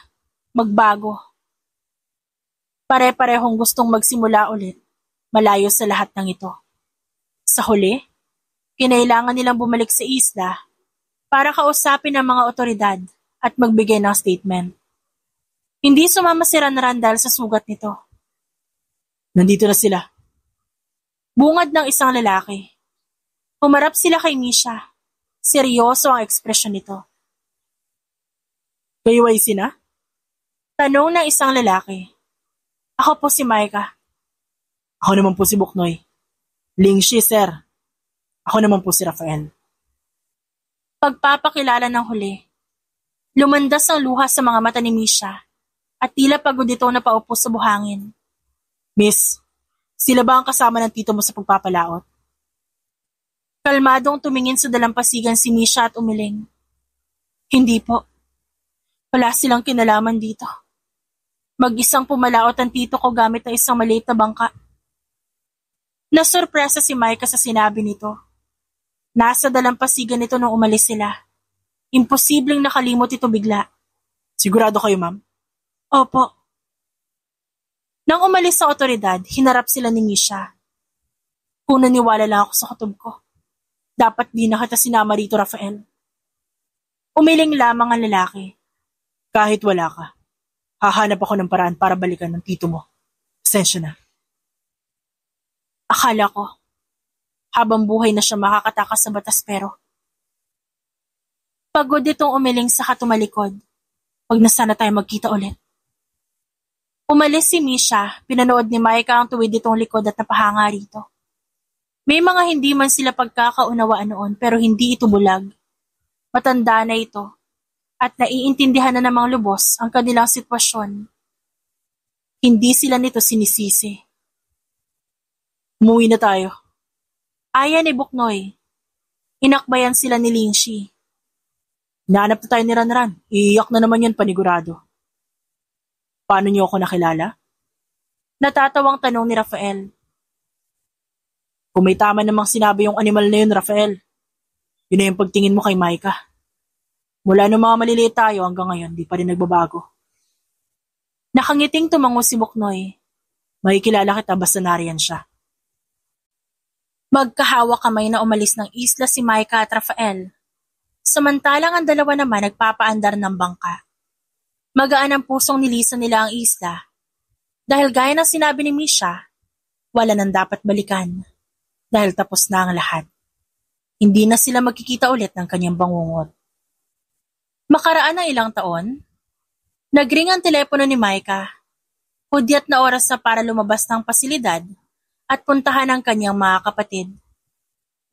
S1: magbago. Pare-parehong gustong magsimula ulit, malayo sa lahat ng ito. Sa huli, kinailangan nilang bumalik sa isla para kausapin ang mga otoridad at magbigay ng statement. Hindi sumama si Ranran dahil sa sugat nito.
S3: Nandito na sila.
S1: Bungad ng isang lalaki. Humarap sila kay Misha. Seryoso ang ekspresyon nito.
S3: Kayo ay sina?
S1: Tanong ng isang lalaki. Ako po si Micah.
S3: Ako naman po si Buknoy. Lingshi, sir. Ako naman po si Rafael.
S1: Pagpapakilala ng huli. Lumandas ang luha sa mga mata ni Misha at tila pagod ito na paupo sa buhangin.
S3: Miss, sila ba ang kasama ng tito mo sa pagpapalaot?
S1: Kalmadong tumingin sa dalampasigan si Misha at umiling. Hindi po. Wala silang kinalaman dito. Mag-isang pumalaot ang tito ko gamit ng isang maliit na bangka. Nasurpresa si Micah sa sinabi nito. Nasa dalampasigan nito nung umalis sila. Imposibleng nakalimot ito bigla.
S3: Sigurado kayo, ma'am?
S1: Opo. Nang umalis sa otoridad, hinarap sila ni Misha. Kung naniwala lang ako sa kutob ko, dapat di na kita sinama rito, Rafael. Umiling lamang ang lalaki.
S3: Kahit wala ka, hahanap ako ng paraan para balikan ng tito mo. Pasensya na.
S1: Akala ko, habang buhay na siya makakatakas sa batas pero pagod itong umiling sa katumalikod. Huwag na sana tayo magkita ulit. Umalis si Misha, pinanood ni Micah ang tuwid itong likod at napahanga rito. May mga hindi man sila pagkakaunawaan noon pero hindi ito bulag. Matanda na ito at naiintindihan na namang lubos ang kanilang sitwasyon. Hindi sila nito sinisisi.
S3: Umuwi na tayo.
S1: Aya ni Buknoy. Inakbayan sila ni Lingshi.
S3: Nahanap na tayo ni Ranran. Iiyak na naman yun panigurado. Paano niyo ako nakilala?
S1: Natatawang tanong ni Rafael.
S3: Kung may tama namang sinabi yung animal na yun, Rafael, yun na yung pagtingin mo kay Micah. Mula nung mga maliliit tayo hanggang ngayon, di pa rin nagbabago.
S1: Nakangiting tumango si Buknoy.
S3: Makikilala kita basta nariyan siya.
S1: Magkahawak kamay na umalis ng isla si Micah at Rafael. Samantalang ang dalawa naman nagpapaandar ng bangka. Magaan ang pusong nilisan nila ang isla. Dahil gaya ng sinabi ni Misha, wala nang dapat balikan. Dahil tapos na ang lahat. Hindi na sila magkikita ulit ng kanyang bangungot. Makaraan ng ilang taon, nagring ang telepono ni Micah. Hudyat na oras na para lumabas ng pasilidad at puntahan ang kanyang mga kapatid.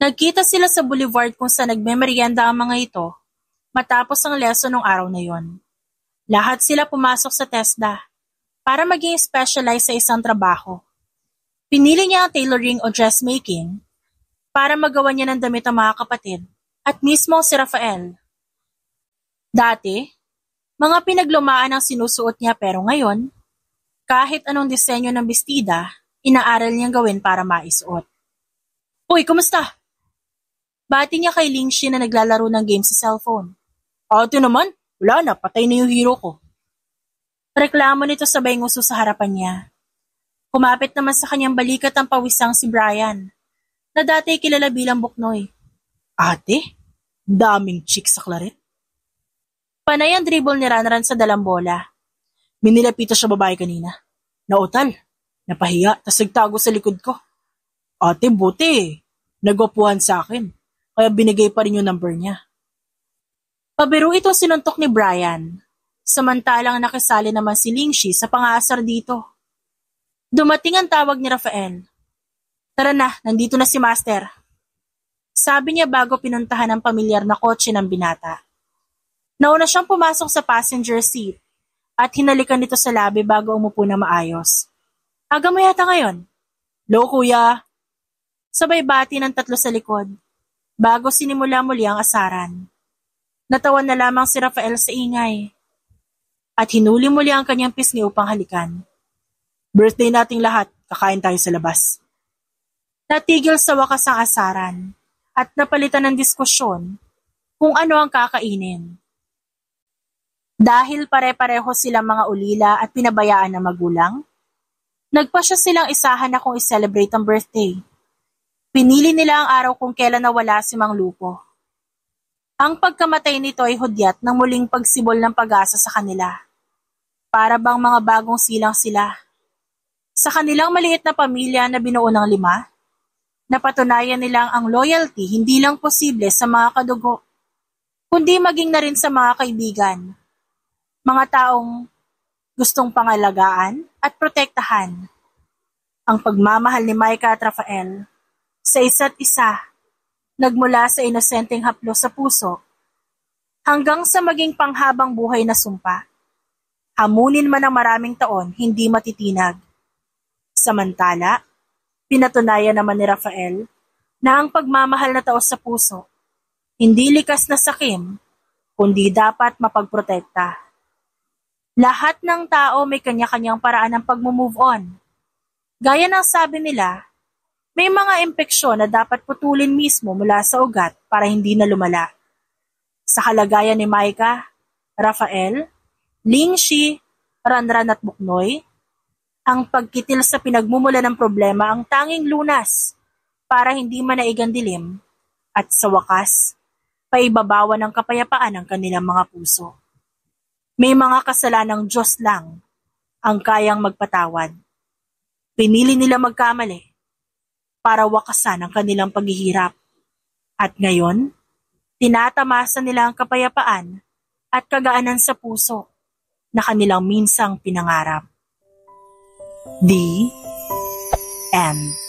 S1: Nagkita sila sa boulevard kung saan nagmemerienda ang mga ito matapos ang lesson ng araw na yon. Lahat sila pumasok sa TESDA para maging specialized sa isang trabaho. Pinili niya ang tailoring o dressmaking para magawa niya ng damit ang mga kapatid at mismo si Rafael. Dati, mga pinaglumaan ang sinusuot niya pero ngayon, kahit anong disenyo ng bestida, inaaral niyang gawin para maisuot. Uy, kumusta? Bati niya kay Lingshi na naglalaro ng game sa cellphone.
S3: Ate naman, wala na, patay na yung hero ko.
S1: Reklamo nito sabay nguso sa harapan niya. Kumapit naman sa kanyang balikat ang pawisang si Brian, na dati kilala bilang Buknoy.
S3: Ate? Daming chicks sa Claret.
S1: Panay ang dribble ni Ranran sa dalang bola.
S3: Minilapita siya babae kanina. Nautal. Napahiya, tas nagtago sa likod ko. Ate, buti. Nagwapuhan sa akin. Kaya binigay pa rin yung number niya.
S1: Pabiro itong sinuntok ni Brian. Samantalang nakisali naman si Lingshi sa pangaasar dito. Dumating ang tawag ni Rafael. Tara na, nandito na si Master. Sabi niya bago pinuntahan ang pamilyar na kotse ng binata. Nauna siyang pumasok sa passenger seat at hinalikan nito sa labi bago umupo na maayos. Aga mo yata ngayon?
S3: Lo, kuya.
S1: Sabay bati ng tatlo sa likod bago sinimula muli ang asaran. Natawan na lamang si Rafael sa ingay at hinuli muli ang kanyang pisngi upang halikan.
S3: Birthday nating lahat, kakain tayo sa labas.
S1: Natigil sa wakas ang asaran at napalitan ng diskusyon kung ano ang kakainin. Dahil pare-pareho silang mga ulila at pinabayaan ng magulang, nagpasya silang isahan na kung i-celebrate ang birthday. Pinili nila ang araw kung kailan nawala si Mang Lupo. Ang pagkamatay nito ay hudyat ng muling pagsibol ng pag-asa sa kanila. Para bang mga bagong silang sila. Sa kanilang maliit na pamilya na binuo ng 5, napatunayan nilang ang loyalty hindi lang posible sa mga kadugo, kundi maging na rin sa mga kaibigan. Mga taong gustong pangalagaan at protektahan. Ang pagmamahal ni Micah at Rafael sa isa't isa, nagmula sa inosenteng haplos sa puso, hanggang sa maging panghabang buhay na sumpa. Hamunin man ang maraming taon, hindi matitinag. Samantala, pinatunayan naman ni Rafael na ang pagmamahal na taos sa puso, hindi likas na sakim, kundi dapat mapagprotekta. Lahat ng tao may kanya-kanyang paraan ng pag-move on. Gaya ng sabi nila, may mga impeksyon na dapat putulin mismo mula sa ugat para hindi na lumala. Sa kalagayan ni Micah, Rafael, Lingshi, Ranran at Buknoy, ang pagkitil sa pinagmumula ng problema ang tanging lunas para hindi manaigang dilim at sa wakas, paibabawan ng kapayapaan ng kanilang mga puso. May mga kasalanang Diyos lang ang kayang magpatawad. Pinili nila magkamali para wakasan ang kanilang paghihirap. At ngayon, tinatamasa nila ang kapayapaan at kagaanan sa puso na kanilang minsang pinangarap. The End.